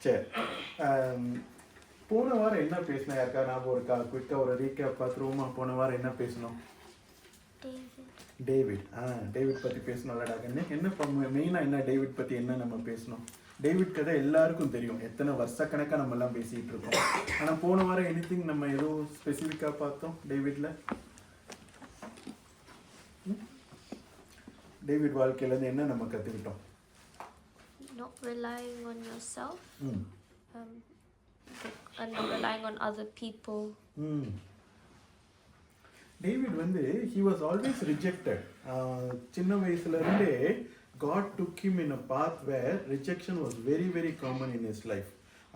சரி. போன வாரம் என்ன பேசினோம்? யாருக்கா நான் ஒரு குயிக்காக ஒரு ரீகேப் பார்த்துருவோமா? போன வாரம் என்ன பேசணும்? டேவிட். டேவிட் பற்றி பேசணும்லடா கண்ணு. என்ன மெயினாக என்ன டேவிட் பற்றி என்ன நம்ம பேசணும்? டேவிட் கதை எல்லாருக்கும் தெரியும், எத்தனை வருஷக்கணக்காக நம்ம எல்லாம் பேசிகிட்டு இருக்கோம். ஆனால் போன வாரம் எனிதிங் நம்ம ஏதோ ஸ்பெசிஃபிக்காக பார்த்தோம் டேவிட்ல? டேவிட் வாழ்க்கையிலேருந்து என்ன நம்ம கற்றுக்கிட்டோம்? Not relying on yourself and not relying on other people. David வந்து he was always rejected. சின்ன வயசுலேருந்தே God took him in a path where rejection was very very common in his life.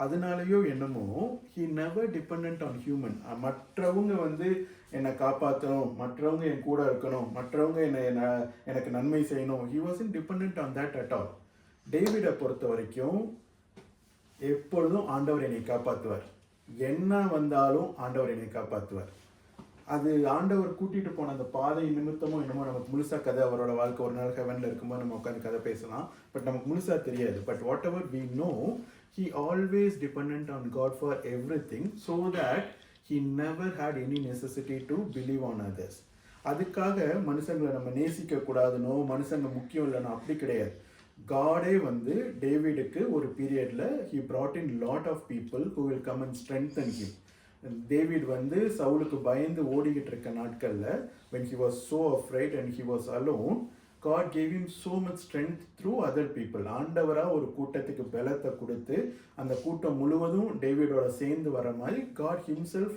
அதனாலேயோ என்னமோ he never dependent on human. மற்றவங்க வந்து என்னை காப்பாற்றணும், மற்றவங்க என் கூட இருக்கணும், மற்றவங்க எனக்கு நன்மை செய்யணும். he wasn't dependent on that at all. டேவிடை பொறுத்த வரைக்கும் எப்பொழுதும் ஆண்டவர் என்னை காப்பாற்றுவார், என்ன வந்தாலும் ஆண்டவர் என்னை காப்பாற்றுவார். அது ஆண்டவர் கூட்டிகிட்டு போன அந்த பாதை நிமித்தமும் என்னமோ நமக்கு முழுசாக கதை, அவரோட வாழ்க்கை ஒரு நாள் ஹெவனில் இருக்கும்போது நம்ம உட்காந்து கதை பேசலாம், பட் நமக்கு முழுசாக தெரியாது. But whatever we know, he always dependent on God for everything, so that he never had any necessity to believe on others. அதுக்காக மனுஷங்களை நம்ம நேசிக்க கூடாதுனோ, மனுஷங்க முக்கியம் இல்லைனோ அப்படி கிடையாது. காடே வந்து டேவிடுக்கு ஒரு பீரியட்ல he brought in lot of people who will come and strengthen him. David வந்து சவுலுக்கு பயந்து ஓடிக்கிட்டு இருக்க நாட்கள்ல when he was so afraid and he was alone, God gave him so much strength through other people. ஆண்டவரா ஒரு கூட்டத்துக்கு பலத்தை கொடுத்து அந்த கூட்டம் முழுவதும் டேவிடோட சேர்ந்து வர மாதிரி God himself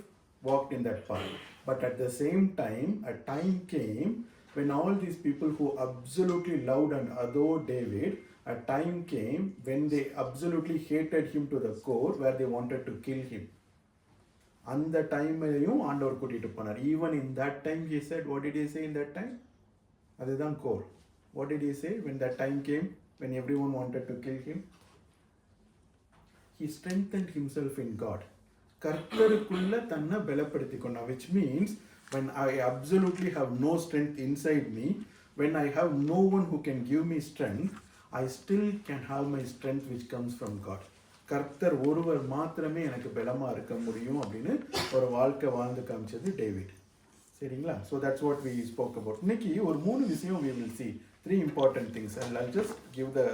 walked in that path. But at the same time, a time came when all these people who absolutely loved and adored David, a time came when they absolutely hated him to the core, where they wanted to kill him. அந்த டைம்லையும் ஆண்டவர் கூட்டிகிட்டு போனார். Even in that time he said, what did he say in that time? அதுதான் core. what did he say when that time came, when everyone wanted to kill him? He strengthened himself in God. கர்த்தருக்குள்ள தன்னை பலப்படுத்தி கொண்டான். which means when I absolutely have no strength inside me, when I have no one who can give me strength, I still can have my strength which comes from God. கர்த்தர் ஒருவர் மாத்திரமே எனக்கு பலமாக இருக்க முடியும் அப்படின்னு ஒரு வாழ்க்கை வாழ்ந்து காமிச்சது டேவிட். சரிங்களா? So that's what we spoke about. இன்னைக்கு ஒரு 3 விஷயம் we will see, 3 important things, and I'll just give the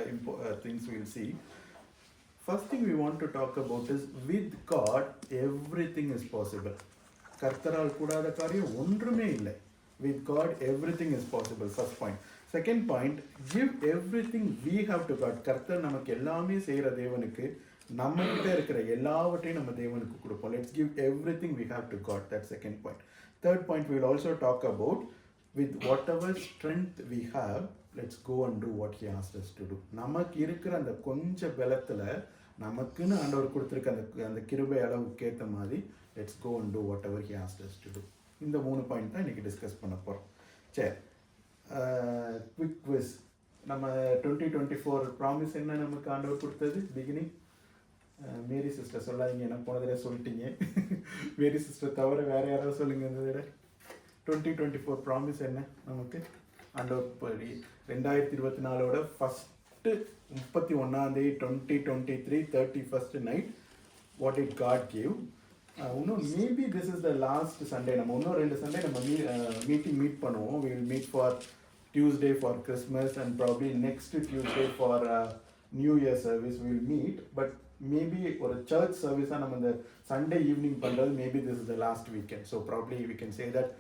things we will see. First thing we want to talk about is, with God everything is possible. கர்த்தரால் கூடாத காரியம் ஒன்றுமே இல்லை. with God everything is possible. First point. Second point, give everything we have to God. கர்த்தர் நமக்கு எல்லாமே செய்கிற தேவனுக்கு நம்ம கிட்ட இருக்கிற எல்லாவற்றையும் நம்ம தேவனுக்கு கொடுப்போம். Let's give everything we have to God. That's second point. Third point, we will also talk about, with whatever strength we have, let's go and do what he asked us to do. நமக்கு இருக்கிற அந்த கொஞ்சம் பலத்தில் நமக்குன்னு ஆண்டவர் கொடுத்துருக்க அந்த கிருபை அளவுக்கு ஏற்ற மாதிரி let's go and do whatever he asked us to do. இந்த 3 பாயிண்ட் தான் இன்றைக்கி டிஸ்கஸ் பண்ண போகிறோம். சரி, குவிக் குவிஸ். நம்ம 2024 ப்ராமிஸ் என்ன நமக்கு ஆண்டவர் கொடுத்தது? பிகினிங் மேரி சிஸ்டர் சொல்லாதீங்க, என்ன போன தடவை சொல்லிட்டீங்க. மேரி சிஸ்டர் தவிர வேறு யாராவது சொல்லுங்கள். இந்த தடவை 2024 ப்ராமிஸ் என்ன நமக்கு ஆண்டவர்? 2024 first 31 2023 31st night what it God give. இன்னும் maybe this is the last Sunday. நம்ம இன்னும் 2 சண்டே நம்ம மீட் பண்ணுவோம். we will meet for Tuesday for Christmas and probably next Tuesday for New Year service we will meet. But maybe ஒரு church சர்வீஸாக நம்ம இந்த Sunday evening பண்ணுறது, maybe this is the last weekend. So probably we can say that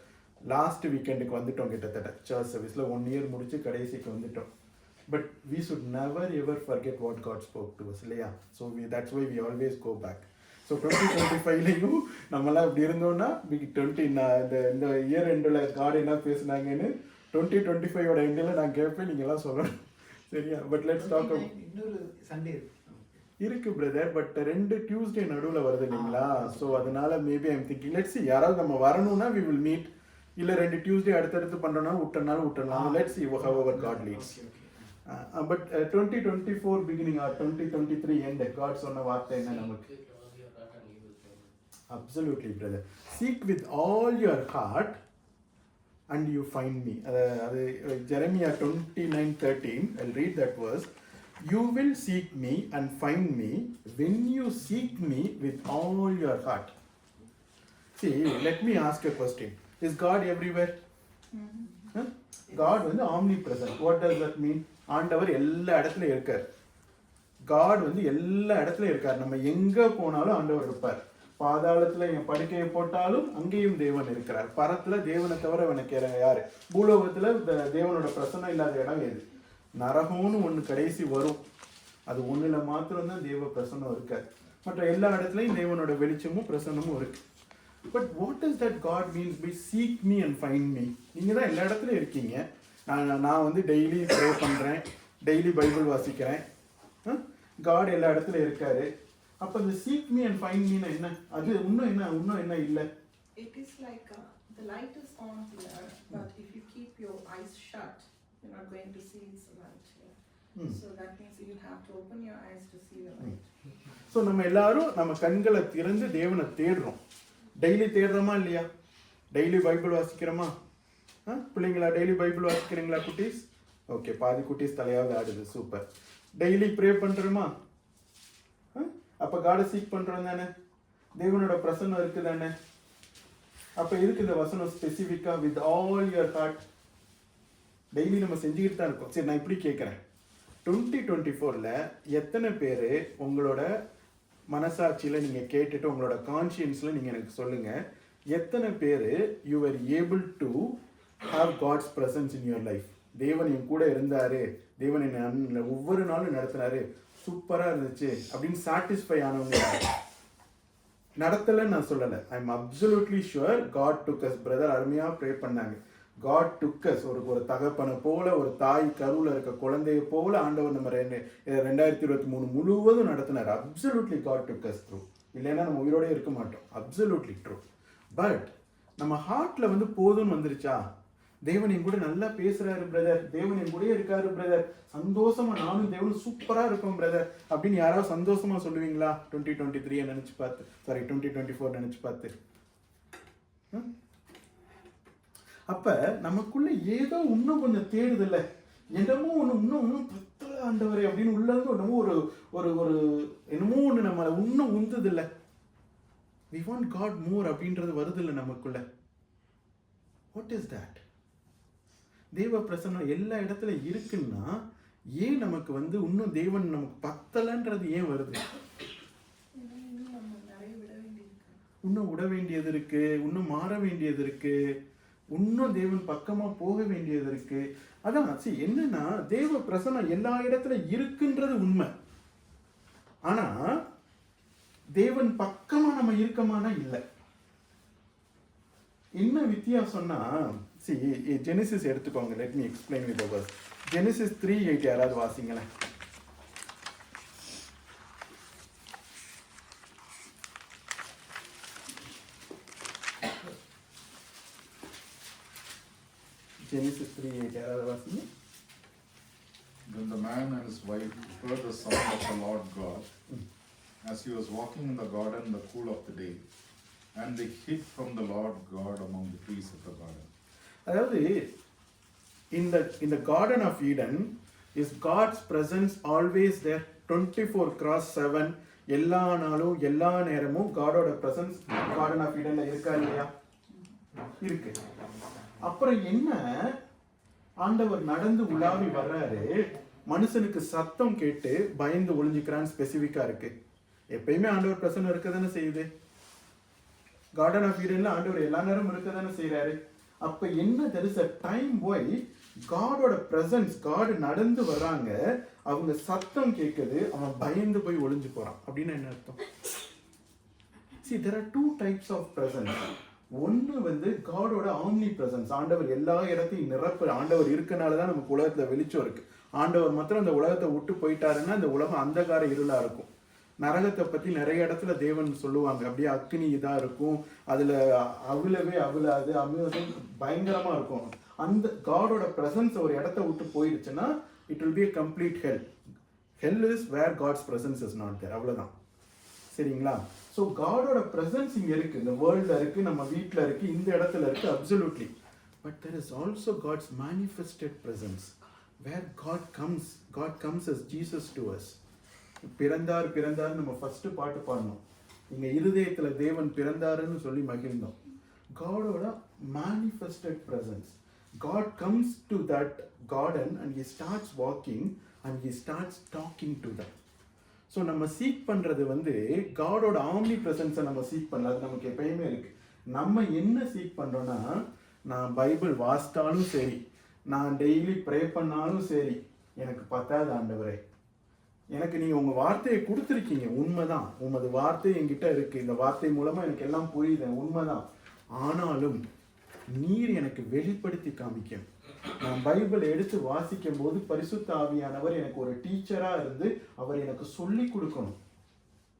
last வீக்கெண்டுக்கு வந்துட்டோம் கிட்டத்தட்ட. Church சர்வீஸில் 1 year முடிச்சு கடைசிக்கு வந்துட்டோம். But we should never ever forget what God spoke to us, இல்லையா? So that's why we always go back. So 2025லையும் நம்மளாம் இப்படி இருந்தோம்னா இந்த இயர் எண்டில் காட் என்ன பேசுனாங்கன்னு 2025ஓட எண்டில் நான் கேட்பேன், நீங்கள்லாம் சொல்லணும். சரியா? But let's talk. இன்னொரு சண்டே இருக்கு பிரதர், பட் 2 டியூஸ்டே நடுவில் வருது இல்லைங்களா? ஸோ அதனால maybe I'm thinking let's see, யாராவது நம்ம வரணும்னா வி வில் மீட். இல்லை 2 டியூஸ்டே அடுத்தடுத்து பண்ணுறோம்னா விட்டனாலும் let's see however God leads. But 2024 beginning or 2023 end God சொன்ன வார்த்தை என்ன நமக்கு? Absolutely brother. Seek with all your heart and you find me. அது Jeremiah 29:13. I'll read that verse. You will seek me and find me when you seek me with all your heart. See, let me ask a question. Is God everywhere? Huh? God வந்து omnipresent. What does that mean? ஆண்டவர் எல்லா இடத்துலயும் இருக்கார். God வந்து எல்லா இடத்துலயும் இருக்கார். நம்ம எங்க போனாலும் ஆண்டவர் இருப்பார். பாதாளத்துல என் படுக்கையை போட்டாலும் அங்கேயும் தேவன் இருக்கிறார். பரத்துல தேவனை தவிர எனக்கு யாரு? பூலோகத்துல தேவனோட பிரசன்னம் இல்லாத இடம் எது? நரகம்னு ஒன்று கடைசி வரும். அது ஒண்ணுல மாத்திரம்தான் தேவ பிரசன்னம் இருக்காது. மற்ற எல்லா இடத்துலையும் தேவனோட வெளிச்சமும் பிரசன்னமும் இருக்கு. But what is that God means by seek me and find me? நீங்க தான் எல்லா இடத்துலையும் இருக்கீங்க. நான் வந்து டெய்லி ப்ரே பண்றேன், டெய்லி பைபிள் வாசிக்கிறேன். காட் எல்லா இடத்துலையும் இருக்காரு. அப்ப இந்த சீக் மீ அண்ட் ஃபைண்ட் மீனா என்ன? அது இன்னும் என்ன இல்லை? It is like the light is on here, but if you keep your eyes shut, you're not going to see its light here. So that means you have to open your eyes to see the light. So நம்ம எல்லாரும் நம்ம கண்களை திறந்து தேவனை தேடுறோம். Daily தேடுறோமா இல்லையா? Daily Bible வாசிக்கிறோமா? பிள்ளைங்களா டெய்லி பைபிள் வாசிக்கிறீங்களா குட்டீஸ்? ஓகே, பாதி குட்டீஸ் தலையாவது ஆடுது, சூப்பர். டெய்லி ப்ரே பண்ணுறோமா? அப்போ காடை சீக் பண்ணுறோம் தானே? தேவனோட பிரசன்னம் இருக்குது தானே? அப்போ எதுக்கு இந்த வசனம் ஸ்பெசிஃபிக்காக with all your heart? Daily நம்ம செஞ்சுக்கிட்டு தான் இருக்கோம். சரி, நான் இப்படி கேட்குறேன், 2024ல் எத்தனை பேர் உங்களோட மனசாட்சியில் நீங்கள் கேட்டுட்டு உங்களோட கான்ஷியன்ஸில் நீங்கள் எனக்கு சொல்லுங்கள், எத்தனை பேர் you are able to have God's presence in your life? தேவன் என் கூட இருந்தார், தேவன் என்னை ஒவ்வொரு நாளும் நடத்தினாரு, சூப்பராக இருந்துச்சு அப்படின்னு சாட்டிஸ்ஃபை ஆனவங்க. நடத்தலைன்னு நான் சொல்லலை, I am absolutely sure God took us. Brother அருமையாக ப்ரே பண்ணாங்க. God took us. ஒரு தகப்பனை போல, ஒரு தாய் கருவில் இருக்க குழந்தைய போல ஆண்டவர் நம்ம 2023 முழுவதும் நடத்தினார். Absolutely God took us through. இல்லைன்னா நம்ம உயிரோட இருக்க மாட்டோம். Absolutely true. பட் நம்ம ஹார்ட்ல வந்து போதும்னு வந்துருச்சா? தேவன் என் கூட நல்லா பேசுறாரு பிரதர், தேவன் என் கூட இருக்காரு பிரதர், சந்தோஷமா நானும் தேவனும் சூப்பரா இருக்கும் பிரதர் அப்படின்னு யாராவது சந்தோஷமா சொல்லுவீங்களா? 2023 நினைச்சு பார்த்து, சாரி 2024 நினைச்சு பார்த்து. அப்ப நமக்குள்ள ஏதோ இன்னும் கொஞ்சம் தேடுதல்ல, என்னமோ இன்னும் பத்தல ஆண்டவரே அப்படின்னு உள்ள இருந்து என்னமோ ஒரு என்னமோ ஒண்ணு நம்மள இன்னும் உந்துது இல்ல. We want God more அப்படின்றது வருது இல்லை நமக்குள்ள. What is that? தேவ பிரசன்னம் எல்லா இடத்துல இருக்குன்னா ஏன் நமக்கு வந்து இன்னும் தேவன் நமக்கு பத்தலன்றது ஏன் வருது? இன்னும் விட வேண்டியது இருக்கு, இன்னும் மாற வேண்டியது இருக்கு, இன்னும் தேவன் பக்கமா போக வேண்டியது இருக்கு. அதான் என்னன்னா, தேவ பிரசன்னம் எல்லா இடத்துல இருக்குன்றது உண்மை. ஆனா தேவன் பக்கமா நம்ம இருக்கமானா இல்லை. என்ன வித்தியாசம்னா, ஜெனிசிஸ் எடுத்துக்கோங்க. Let me explain with the verse. Genesis 3:8 யாராவது வாசிங்களேன். Genesis 3:8 யாராவது வாசிங்க. Then the man and his wife heard the sound of the Lord God as he was walking in the garden in the cool of the day, and they hid from the Lord God among the trees of the garden. அதாவது in the garden of Eden is God's presence always there 24/7. எல்லா நாளும் எல்லா நேரமும் காடோட presence garden of ஈடன்ல இருக்கா இல்லையா? இருக்கு. அப்புறம் என்ன, ஆண்டவர் நடந்து உலாவி வர்றாரு, மனுஷனுக்கு சத்தம் கேட்டு பயந்து ஒளிஞ்சுக்கிறான்னு ஸ்பெசிஃபிக்கா இருக்கு. எப்பயுமே ஆண்டவர் பிரசன்னம் இருக்க தானே செய்யுது. கார்டன் ஆஃப் ஈடன்ல ஆண்டவர் எல்லா நேரமும் இருக்க தானே செய்யறாரு. அப்ப என்ன, there is a time why காடோட பிரசன்ஸ், காடு நடந்து வர்றாங்க, அவங்க சத்தம் கேட்குது, அவன் பயந்து போய் ஒளிஞ்சு போறான். அப்படின்னு என்ன அர்த்தம்? See, there are two types of presence. ஒன்று வந்து காடோட ஆம்னி பிரசன்ஸ், ஆண்டவர் எல்லா இடத்தையும் நிரப்பு, ஆண்டவர் இருக்கனால தான் நமக்கு உலகத்துல வெளிச்சம் இருக்கு. ஆண்டவர் மாத்திரம் அந்த உலகத்தை விட்டு போயிட்டாருன்னா அந்த உலகம் அந்தகார இருளா இருக்கும். நரகத்தை பத்தி நிறைய இடத்துல தேவன் சொல்லுவாங்க, அப்படியே அக்னி இதா இருக்கும், அதுல அவிழாது அமிர்தம் பயங்கரமா இருக்கும். அந்த காடோட பிரசன்ஸ் ஒரு இடத்த விட்டு போயிடுச்சுன்னா it will be a complete hell. Hell is where God's presence is not there. அவ்வளவுதான். சரிங்களா? ஸோ காடோட பிரசன்ஸ் இங்க இருக்கு, இந்த வேர்ல்ட்ல இருக்கு, நம்ம வீட்டில் இருக்கு, இந்த இடத்துல இருக்கு, absolutely. But there is also God's manifested presence. where God comes as Jesus to us. பிறந்தார் நம்ம ஃபர்ஸ்ட் பாட்டு பாடணும். இங்க இருதயத்துல தேவன் பிறந்தாருன்னு சொல்லி மகிழ்ந்தோம். காடோட manifested presence. God comes to that garden and he starts walking and he starts talking to them. So நம்ம சீக் பண்ணுறது வந்து காடோட ஆம்னி ப்ரெசன்ஸை நம்ம சீக் பண்ணல, அது நமக்கு எப்பயுமே இருக்கு. நம்ம என்ன சீக் பண்ணுறோன்னா, நான் பைபிள் வாசித்தாலும் சரி, நான் டெய்லி ப்ரே பண்ணாலும் சரி, எனக்கு பத்தாது ஆண்டவரே, எனக்கு நீங்கள் உங்கள் வார்த்தையை கொடுத்துருக்கீங்க, உண்மைதான், உமது வார்த்தை என்கிட்ட இருக்குது, இந்த வார்த்தை மூலமாக எனக்கு எல்லாம் புரியுது, உண்மைதான். ஆனாலும் நீர் எனக்கு வெளிப்படுத்தி காமிக்க. நான் பைபிள் எடுத்து வாசிக்கும் போது பரிசுத்த ஆவியானவர் எனக்கு ஒரு டீச்சராக இருந்து அவர் எனக்கு சொல்லி கொடுக்கணும்.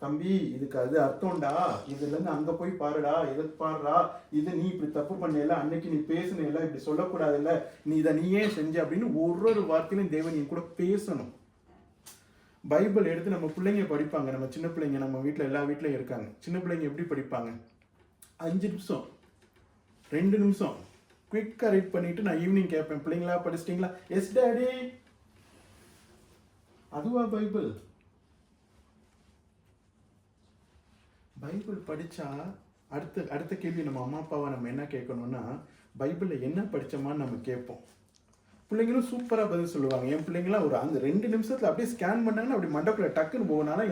தம்பி, இதுக்கு அது அர்த்தம்டா, இதுலேருந்து அங்கே போய் பாருடா, இதை பாருடா, இது நீ இப்படி தப்பு பண்ணல, அன்னைக்கு நீ பேசுனல, இப்படி சொல்லக்கூடாதுல்ல, நீ இதை நீயே செஞ்ச அப்படின்னு ஒரு வார்த்தையிலும் தேவன் என் கூட பேசணும். பைபிள் எடுத்து நம்ம பிள்ளைங்க படிப்பாங்க, நம்ம சின்ன பிள்ளைங்க நம்ம வீட்டில் எல்லா வீட்லையும் இருக்காங்க. சின்ன பிள்ளைங்க எப்படி படிப்பாங்க? 5 நிமிஷம் 2 நிமிஷம் குவிக்காக ரீட் பண்ணிட்டு நான் ஈவினிங் கேட்பேன், பிள்ளைங்களா படிச்சிட்டிங்களா? Yes daddy. அதுவா பைபிள்? பைபிள் படித்தா அடுத்த கேள்வி நம்ம அம்மா அப்பாவை நம்ம என்ன கேட்கணும்னா, பைபிளில் என்ன படித்தோமான்னு நம்ம கேட்போம். பிள்ளைங்களும் சூப்பராக பதில் சொல்லுவாங்க. என் பிள்ளைங்களாம் ஒரு அந்த 2 நிமிஷத்தில் அப்படியே ஸ்கேன் பண்ணாங்கன்னா அப்படி மண்டக்குள்ள டக்குன்னு போகனால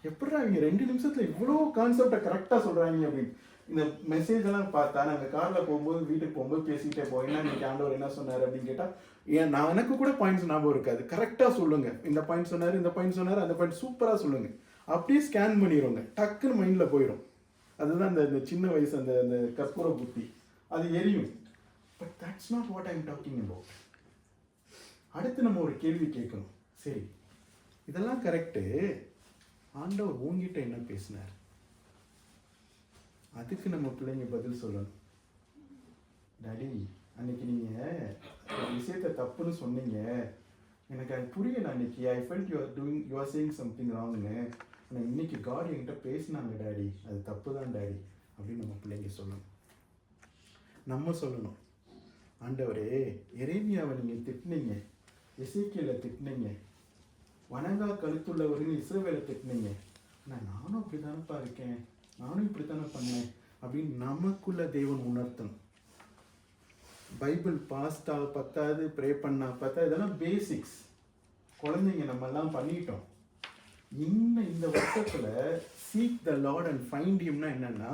எப்படா இவங்க 2 நிமிஷத்தில் இவ்வளோ கான்செப்டை கரெக்டாக சொல்கிறாங்க அப்படின்னு. இந்த மெசேஜ் எல்லாம் பார்த்தா நாங்கள் காரில் போகும்போது வீட்டுக்கு போகும்போது பேசிக்கிட்டே போவோம், என்ன இன்னைக்கு ஆண்டவர் என்ன சொன்னார் அப்படின்னு கேட்டால் நான் எனக்கு கூட பாயிண்ட்ஸ் ஞாபகம் இருக்காது. கரெக்டாக சொல்லுங்கள், இந்த பாயிண்ட் சொன்னார், இந்த பாயிண்ட் சொன்னார், அந்த பாயிண்ட் சூப்பராக சொல்லுங்கள், அப்படியே ஸ்கேன் பண்ணிடுவோங்க, டக்குன்னு மைண்டில் போயிடும். அதுதான் அந்த சின்ன வயசு அந்த கற்பூர புத்தி, அது எரியும். But that's not what I am talking about. அடுத்து நம்ம ஒரு கேள்வி கேட்கணும். சரி, இதெல்லாம் கரெக்டு, ஆண்டவர் உங்ககிட்ட என்ன பேசினார்? அதுக்கு நம்ம பிள்ளைங்க பதில் சொல்லணும். டாடி, அன்னைக்கு நீங்கள் ஒரு விஷயத்தை தப்புன்னு சொன்னீங்க, எனக்கு அது புரியல அன்னைக்கு, I felt you are saying something ராங்னு, ஆனால் இன்னைக்கு காட் என்கிட்ட பேசினாங்க டாடி, அது தப்பு தான் டாடி அப்படின்னு நம்ம பிள்ளைங்க சொல்லணும். நம்ம சொல்லணும், ஆண்டவரே எரேமியாவை நீங்கள் திட்டினீங்க, எசேக்கியேலை திட்டினீங்க, வணங்கா கழுத்துள்ளவர்கள் இஸ்ரவேலை திட்டினீங்க, ஆனால் நானும் அப்படி தானப்பா இருக்கேன், நானும் இப்படி தானே பண்ணேன் அப்படின்னு நமக்குள்ள தேவன் உணர்த்தணும். பைபிள் பாஸ்டா பத்தாது, ப்ரே பண்ணா பத்தாது, இதெல்லாம் பேசிக்ஸ். குழந்தைங்க நம்ம எல்லாம் பண்ணிட்டோம். இன்னும் இந்த வருஷத்தில் seek the Lord and find ஹிம்னா என்னன்னா,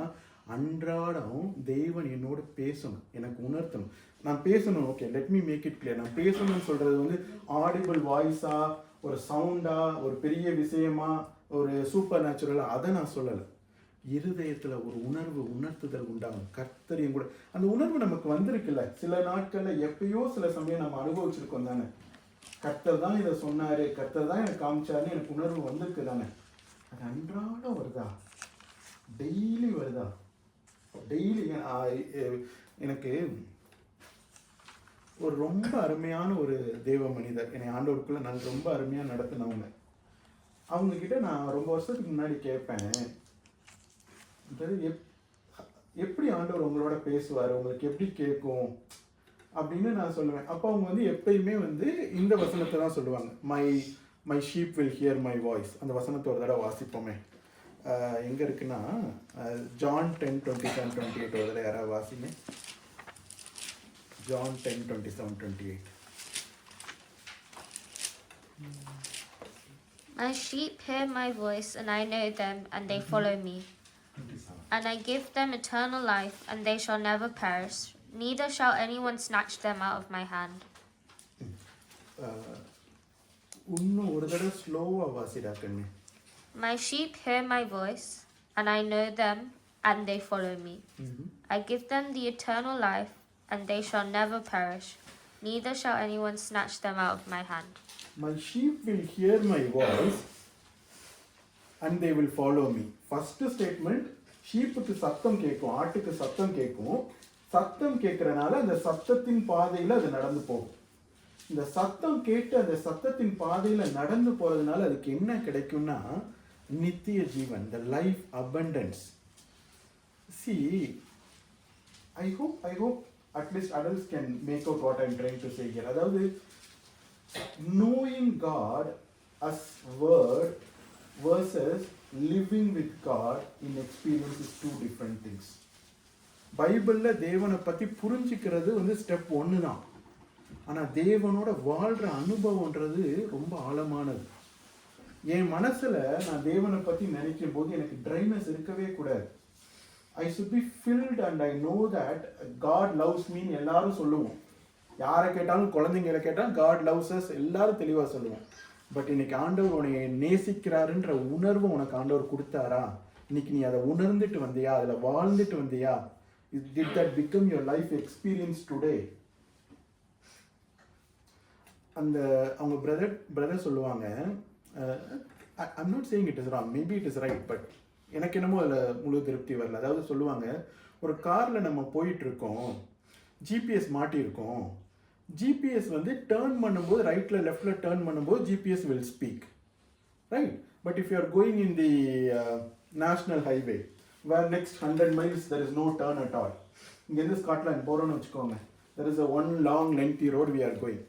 அன்றாடம் தேவன் என்னோட பேசணும், எனக்கு உணர்த்தணும். நான் பேசணும், okay, let me make it clear. நான் பேசணும்னு சொல்கிறது வந்து ஆடிபிள் வாய்ஸா, ஒரு சவுண்டா, ஒரு பெரிய விஷயமா, ஒரு சூப்பர் நேச்சுரலாக, அதை நான் சொல்லலை. இருதயத்தில் ஒரு உணர்த்துதல் உண்டாகும். கர்த்தரையும் கூட அந்த உணர்வு நமக்கு வந்திருக்குல்ல, சில நாட்களில் எப்பயோ சில சமயம் நம்ம அனுபவிச்சிருக்கோம் தானே, கர்த்தர் தான் இதை சொன்னார், கர்த்தர் தான் எனக்கு காமிச்சாருன்னு எனக்கு உணர்வு வந்திருக்கு தானே. அது அன்றாடம் வருதா? டெய்லி வருதா? டெய்லி எனக்கு ஒரு ரொம்ப அருமையான ஒரு தெய்வ மனிதர் என்னை ஆண்டவருக்குள்ள நான் ரொம்ப அருமையாக நடத்தினவங்க. அவங்கக்கிட்ட நான் ரொம்ப வருஷத்துக்கு முன்னாடி கேட்பேன், எப்படி ஆண்டவர் உங்களோட பேசுவார், உங்களுக்கு எப்படி கேட்கும் அப்படின்னு நான் சொல்லுவேன். அப்போ அவங்க வந்து எப்பயுமே வந்து இந்த வசனத்தை தான் சொல்லுவாங்க, my sheep will hear my voice. அந்த வசனத்தை ஒரு தடவை வாசிப்போமே. எங்கே இருக்குன்னா ஜான் 10:27-28 ஒரு தடவை யாராவது வாசிங்க. John 10:27-28. My sheep hear my voice, and I know them, and they follow me. 27. And I give them eternal life, and they shall never perish, neither shall anyone snatch them out of my hand. இன்னும் ஒரு தடவை ஸ்லோவாக வாசிடா கண்ணு. My sheep hear my voice, and I know them, and they follow me. I give them the eternal life, and they shall never perish, neither shall anyone snatch them out of my hand. My sheep will hear my voice, and they will follow me. First statement, ஷீப்புக்கு சத்தம் கேட்கும், ஆட்டுக்கு சத்தம் கேட்கும். சத்தம் கேட்கறனால அந்த சத்தத்தின் பாதையில் அது நடந்து போகும். இந்த சத்தம் கேட்டு அந்த சத்தத்தின் பாதையில் நடந்து போகிறதுனால அதுக்கு என்ன கிடைக்கும்னா நித்திய ஜீவன், the life abundance. See, I hope at least adults can make out what I'm trying to say here. அதாவது knowing God as word versus living with God in experience is two different things. பைபிளில் தேவனை பற்றி புரிஞ்சிக்கிறது வந்து step 1 தான். ஆனால் தேவனோட வாழ்கிற அனுபவன்றது ரொம்ப ஆழமானது. என் மனசில் நான் தேவனை பற்றி நினைக்கும் போது எனக்கு ட்ரைனஸ் இருக்கவே கூடாது. I should be filled and I know that God loves me எல்லாரும் சொல்லுவோம். யாரை கேட்டாலும், குழந்தைங்களை கேட்டாலும் God loves us எல்லாரும் தெளிவாக சொல்லுவோம். பட் இன்னைக்கு ஆண்டவர் உன்னை நேசிக்கிறாருன்ற உணர்வு உனக்கு ஆண்டவர் கொடுத்தாரா? இன்னைக்கு நீ அதை உணர்ந்துட்டு வந்தியா? அதில் வாழ்ந்துட்டு வந்தியா? Did that become your life experience today? அந்த அவங்க பிரதர் சொல்லுவாங்க, I'm not saying it is wrong, maybe it is right, but எனக்கு என்னமோ அதில் முழு திருப்தி வரல. அதாவது சொல்லுவாங்க, ஒரு காரில் நம்ம போயிட்டுருக்கோம், ஜிபிஎஸ் மாட்டியிருக்கோம், ஜிபிஎஸ் வந்து டேர்ன் பண்ணும்போது ரைட்டில் லெஃப்டில் டேர்ன் பண்ணும்போது GPS will speak, right? But if you are going in the national highway where next 100 miles there is no turn at all, இங்கேருந்து ஸ்காட்லாண்ட் போகிறோன்னு வச்சுக்கோங்க, there is a one long lengthy road we are going,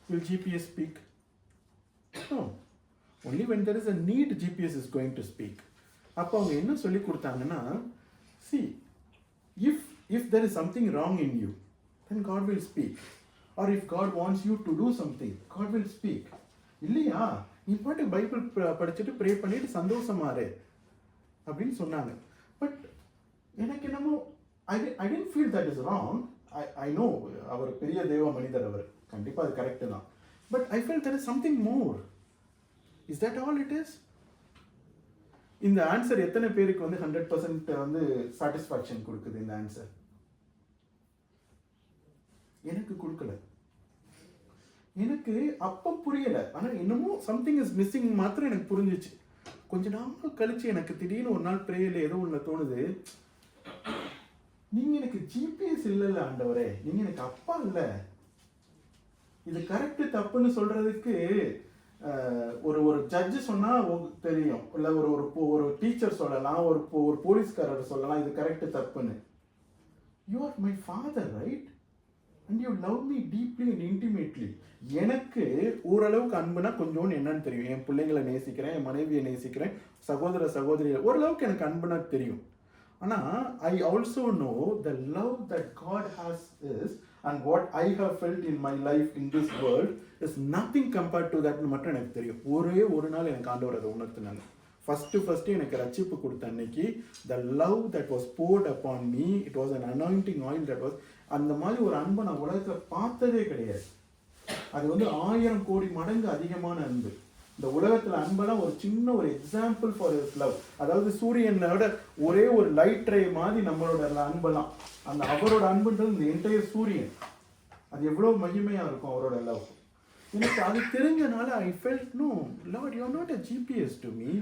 will GPS speak? No. Only when there is a need GPS is going to speak. அப்போ அவங்க என்ன சொல்லி கொடுத்தாங்கன்னா, see, if there is something wrong in you, then God will speak. Or if God wants you to do something, God will speak. இல்லையா, நீ பாட்டு Bible படிச்சுட்டு pray பண்ணிட்டு சந்தோஷமாரு அப்படின்னு சொன்னாங்க. பட் எனக்கு என்னமோ I didn't feel that is wrong. I know அவர் பெரிய தேவ மனிதர், அவர் கண்டிப்பாக அது கரெக்டு தான். But I felt there is something more. Is that all it is? இந்த ஆன்சர் எத்தனை பேருக்கு வந்து 100% வந்து சாட்டிஸ்ஃபேக்ஷன் கொடுக்குது? இந்த ஆன்சர் எனக்கு கொடுக்கல. எனக்கு அப்போ புரியல, ஆனால் என்னமோ சம்திங் இஸ் மிஸ்ஸிங் மாத்திரம் எனக்கு புரிஞ்சிச்சு. கொஞ்ச நாள் கழிச்சு எனக்கு திடீர்னு ஒரு நாள் பிரேயர்ல ஏதோ ஒன்று தோணுது, நீங்க எனக்கு ஜிபிஎஸ் இல்லைல்ல ஆண்டவரே, நீங்க எனக்கு அப்பா இல்லை. இது கரெக்டு தப்புன்னு சொல்றதுக்கு ஒரு ஜட்ஜு சொன்னால் தெரியும், இல்லை ஒரு டீச்சர் சொல்லலாம், ஒரு போலீஸ்காரர் சொல்லலாம் இது கரெக்டு தப்புன்னு. You are my father, right? And you love me deeply and intimately. எனக்கு ஓரளவுக்கு அன்புனா கொஞ்சோன்னு என்னன்னு தெரியும். என் பிள்ளைங்களை நேசிக்கிறேன், என் மனைவியை நேசிக்கிறேன், சகோதரி ஓரளவுக்கு எனக்கு அன்புனா தெரியும். ஆனால் I also know the love that God has is and what I have felt in my life in this world is nothing compared to that மட்டும் எனக்கு தெரியும். ஒரு நாள் எனக்கு ஆண்டவர் அதை உணர்த்தினாங்க. ஃபஸ்ட்டு எனக்கு ரட்சிப்பு கொடுத்த அன்னைக்கு the love that was poured upon me, it was an anointing oil that was, அந்த மாதிரி ஒரு அன்பை நான் உலகத்தில் பார்த்ததே கிடையாது. அது வந்து 1000 கோடி மடங்கு அதிகமான அன்பு. இந்த உலகத்தில் அன்பெல்லாம் ஒரு சின்ன ஒரு எக்ஸாம்பிள் ஃபார் ஹிஸ் லவ். அதாவது சூரியனோட ஒரே ஒரு லைட் ரே மாதிரி நம்மளோட அன்பெல்லாம், அந்த அவரோட அன்புன்றது இந்த என்டையர் சூரியன், அது எவ்வளோ மகிமையாக இருக்கும் அவரோட லவ். எனக்கு அது தெரிஞ்சனால I felt no Lord, you are not a GPS to me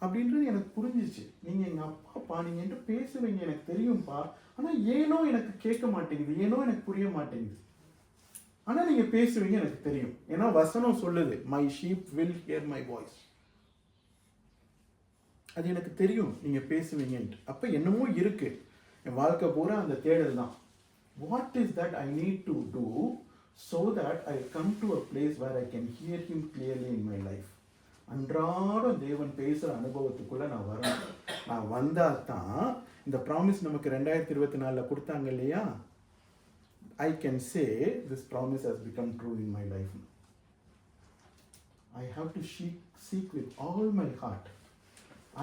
அப்படின்றது எனக்கு புரிஞ்சிச்சு. நீங்கள் எங்கள் அப்பாப்பா, நீங்கள் என்கிட்ட பேசுவீங்க எனக்கு தெரியும்ப்பா, ஆனால் ஏனோ எனக்கு கேட்க மாட்டேங்குது, ஏனோ எனக்கு புரிய மாட்டேங்குது. ஆனால் நீங்கள் பேசுவீங்க எனக்கு தெரியும், ஏன்னா வசனம் சொல்லுது, my sheep will hear my voice. அது எனக்கு தெரியும் நீங்கள் பேசுவீங்கன்ட்டு. அப்போ என்னமோ இருக்கு, என் வாழ்க்கை பூரா அந்த தேடல் தான். What is that I need to do so that I come to a place where I can hear him clearly in my life. அன்றாடம் தேவன் பேசுகிற அனுபவத்துக்குள்ளே நான் வரணும். நான் வந்தால் தான் இந்த ப்ராமிஸ் நமக்கு 2024 கொடுத்தாங்க இல்லையா, I can say this promise has become true in my life. I have to seek with all my heart.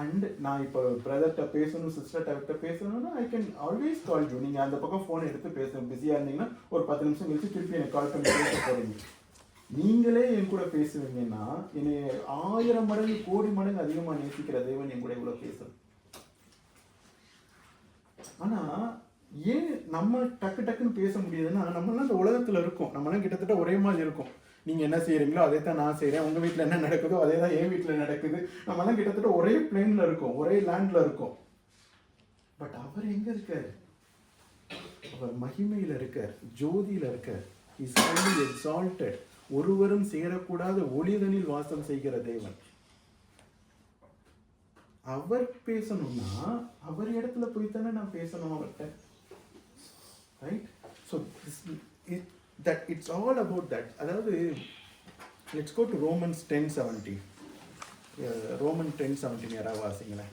And நான் இப்போ பிரதர்கிட்ட பேசணும், சிஸ்டர்கிட்ட பேசணும்னா I can always call you. நீங்கள் அந்த பக்கம் ஃபோன் எடுத்து பேசணும். பிஸியாக இருந்தீங்கன்னா ஒரு 10 நிமிஷம் கழிச்சு திருப்பி எனக்கு கால் பண்ணி பேச போகிறீங்க. நீங்களே என் கூட பேசுவீங்கன்னா என்னை 1000 மடங்கு கோடி மடங்கு அதிகமாக நேசிக்கிற தேவன் என் கூட இவ்வளோ பேசணும். ஆனால் ஏன் நம்ம டக்குன்னு பேச முடியுதுன்னா, நம்மளாம் இந்த உலகத்தில் இருக்கோம், நம்மளாம் கிட்டத்தட்ட ஒரே மாதிரி இருக்கும். நீங்கள் என்ன செய்கிறீங்களோ அதே தான் நான் செய்கிறேன், உங்கள் வீட்டில் என்ன நடக்குதோ அதே தான் என் வீட்டில் நடக்குது. நம்மளாம் கிட்டத்தட்ட ஒரே பிளேனில் இருக்கோம், ஒரே லேண்டில் இருக்கோம். பட் அவர் எங்கே இருக்கார்? அவர் மகிமையில் இருக்கார், ஜோதியில் இருக்கார். Is highly exalted. ஒருவரும் சேரக்கூடாத ஒளிதனில் வாசம் செய்கிற தேவன். அவர் பேசணும்னா அவர் இடத்துல போய் தானே நான் பேசணும் அவர்கிட்ட, right? So that it's all about that. அதாவது let's go to Romans 10:17. Roman 10:17 யாராவது வாசிங்களேன்.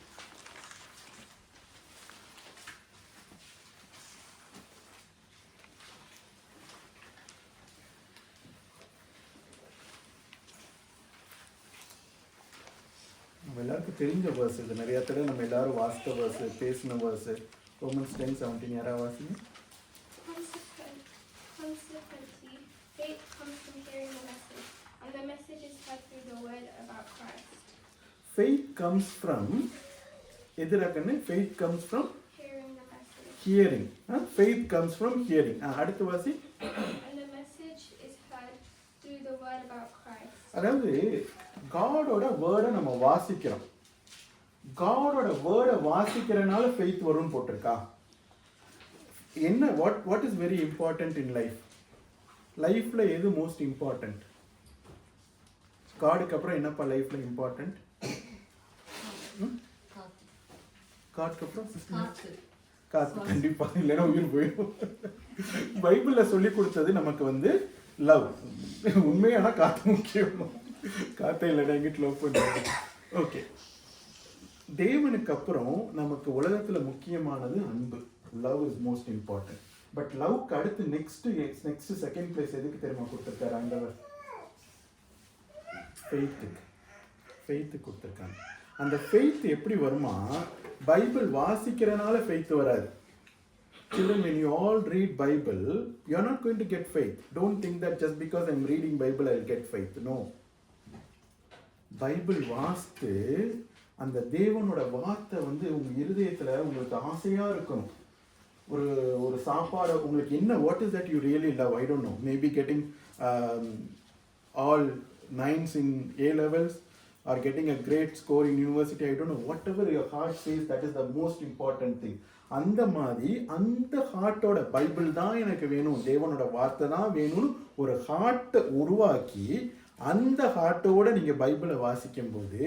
நம்ம எல்லாருக்கும் தெரிஞ்ச வேர்ஸ் இது, நிறைய தடவை நம்ம எல்லாரும் வாசித்த வேர்ஸ், பேசின வேர்ஸ். Romans 10:17 யாராவது வாசிங்க. Consequently, faith comes from hearing the message, and the message is heard through the word about Christ. Faith comes from எதிராக்கன்னு faith comes from Hearing the message. hearing. Faith comes from hearing. அடுத்த வாசி. And the message is heard through the word about Christ. அதாவது காடோட வேர்டை நம்ம வாசிக்கிறோம். காடோட வேர்டை வாசிக்கிறனால faith வரும்னு போட்டிருக்கா. என்ன what is very important in life? லைஃப்ல எது மோஸ்ட் இம்பார்ட்டன்ட்? காடுக்கு அப்புறம் என்னப்பா லைஃப்ல இம்பார்ட்டன்ட்? காட்டுக்கு அப்புறம் காத்து. கண்டிப்பா, இல்லைன்னா உயிர் போயிடும். பைபிள்ல சொல்லி கொடுத்தது நமக்கு வந்து லவ். உண்மையான காத்து முக்கியம். காத்தை இல்லைன்னா எங்கிட்ட லவ் பண்ணுறது. ஓகே, தேவனுக்கு அப்புறம் நமக்கு உலகத்தில் முக்கியமானது அன்பு. Love is most important. But லவ்க்கு அடுத்து நெக்ஸ்ட் செகண்ட் பிளேஸ் எதுக்கு தெரியுமா கொடுத்துருக்காரு ஆண்டவர்? ஃபெய்த்து கொடுத்துருக்காங்க. அந்த ஃபெய்த் எப்படி வருமா? பைபிள் வாசிக்கிறனால ஃபெய்த் வராது. Children, when you all read Bible, you are not going to get faith. Don't think that just because I am reading Bible I will get faith. No. Bible வாசித்து அந்த தேவனோட வார்த்தை வந்து உங்கள் இருதயத்தில் உங்களுக்கு ஆசையாக இருக்கணும். ஒரு சாப்பாடு உங்களுக்கு என்ன, what is that you really love? I don't know, maybe getting all 9s in A levels or getting a great score in university. I don't know, whatever your heart says, that is the most important thing. அந்த மாதிரி அந்த ஹார்ட்டோட Bible தான் எனக்கு வேணும், தேவனோட வார்த்தை தான் வேணும்னு ஒரு ஹார்ட்டை உருவாக்கி அந்த ஹார்ட்டோட நீங்கள் பைபிளை வாசிக்கும் போது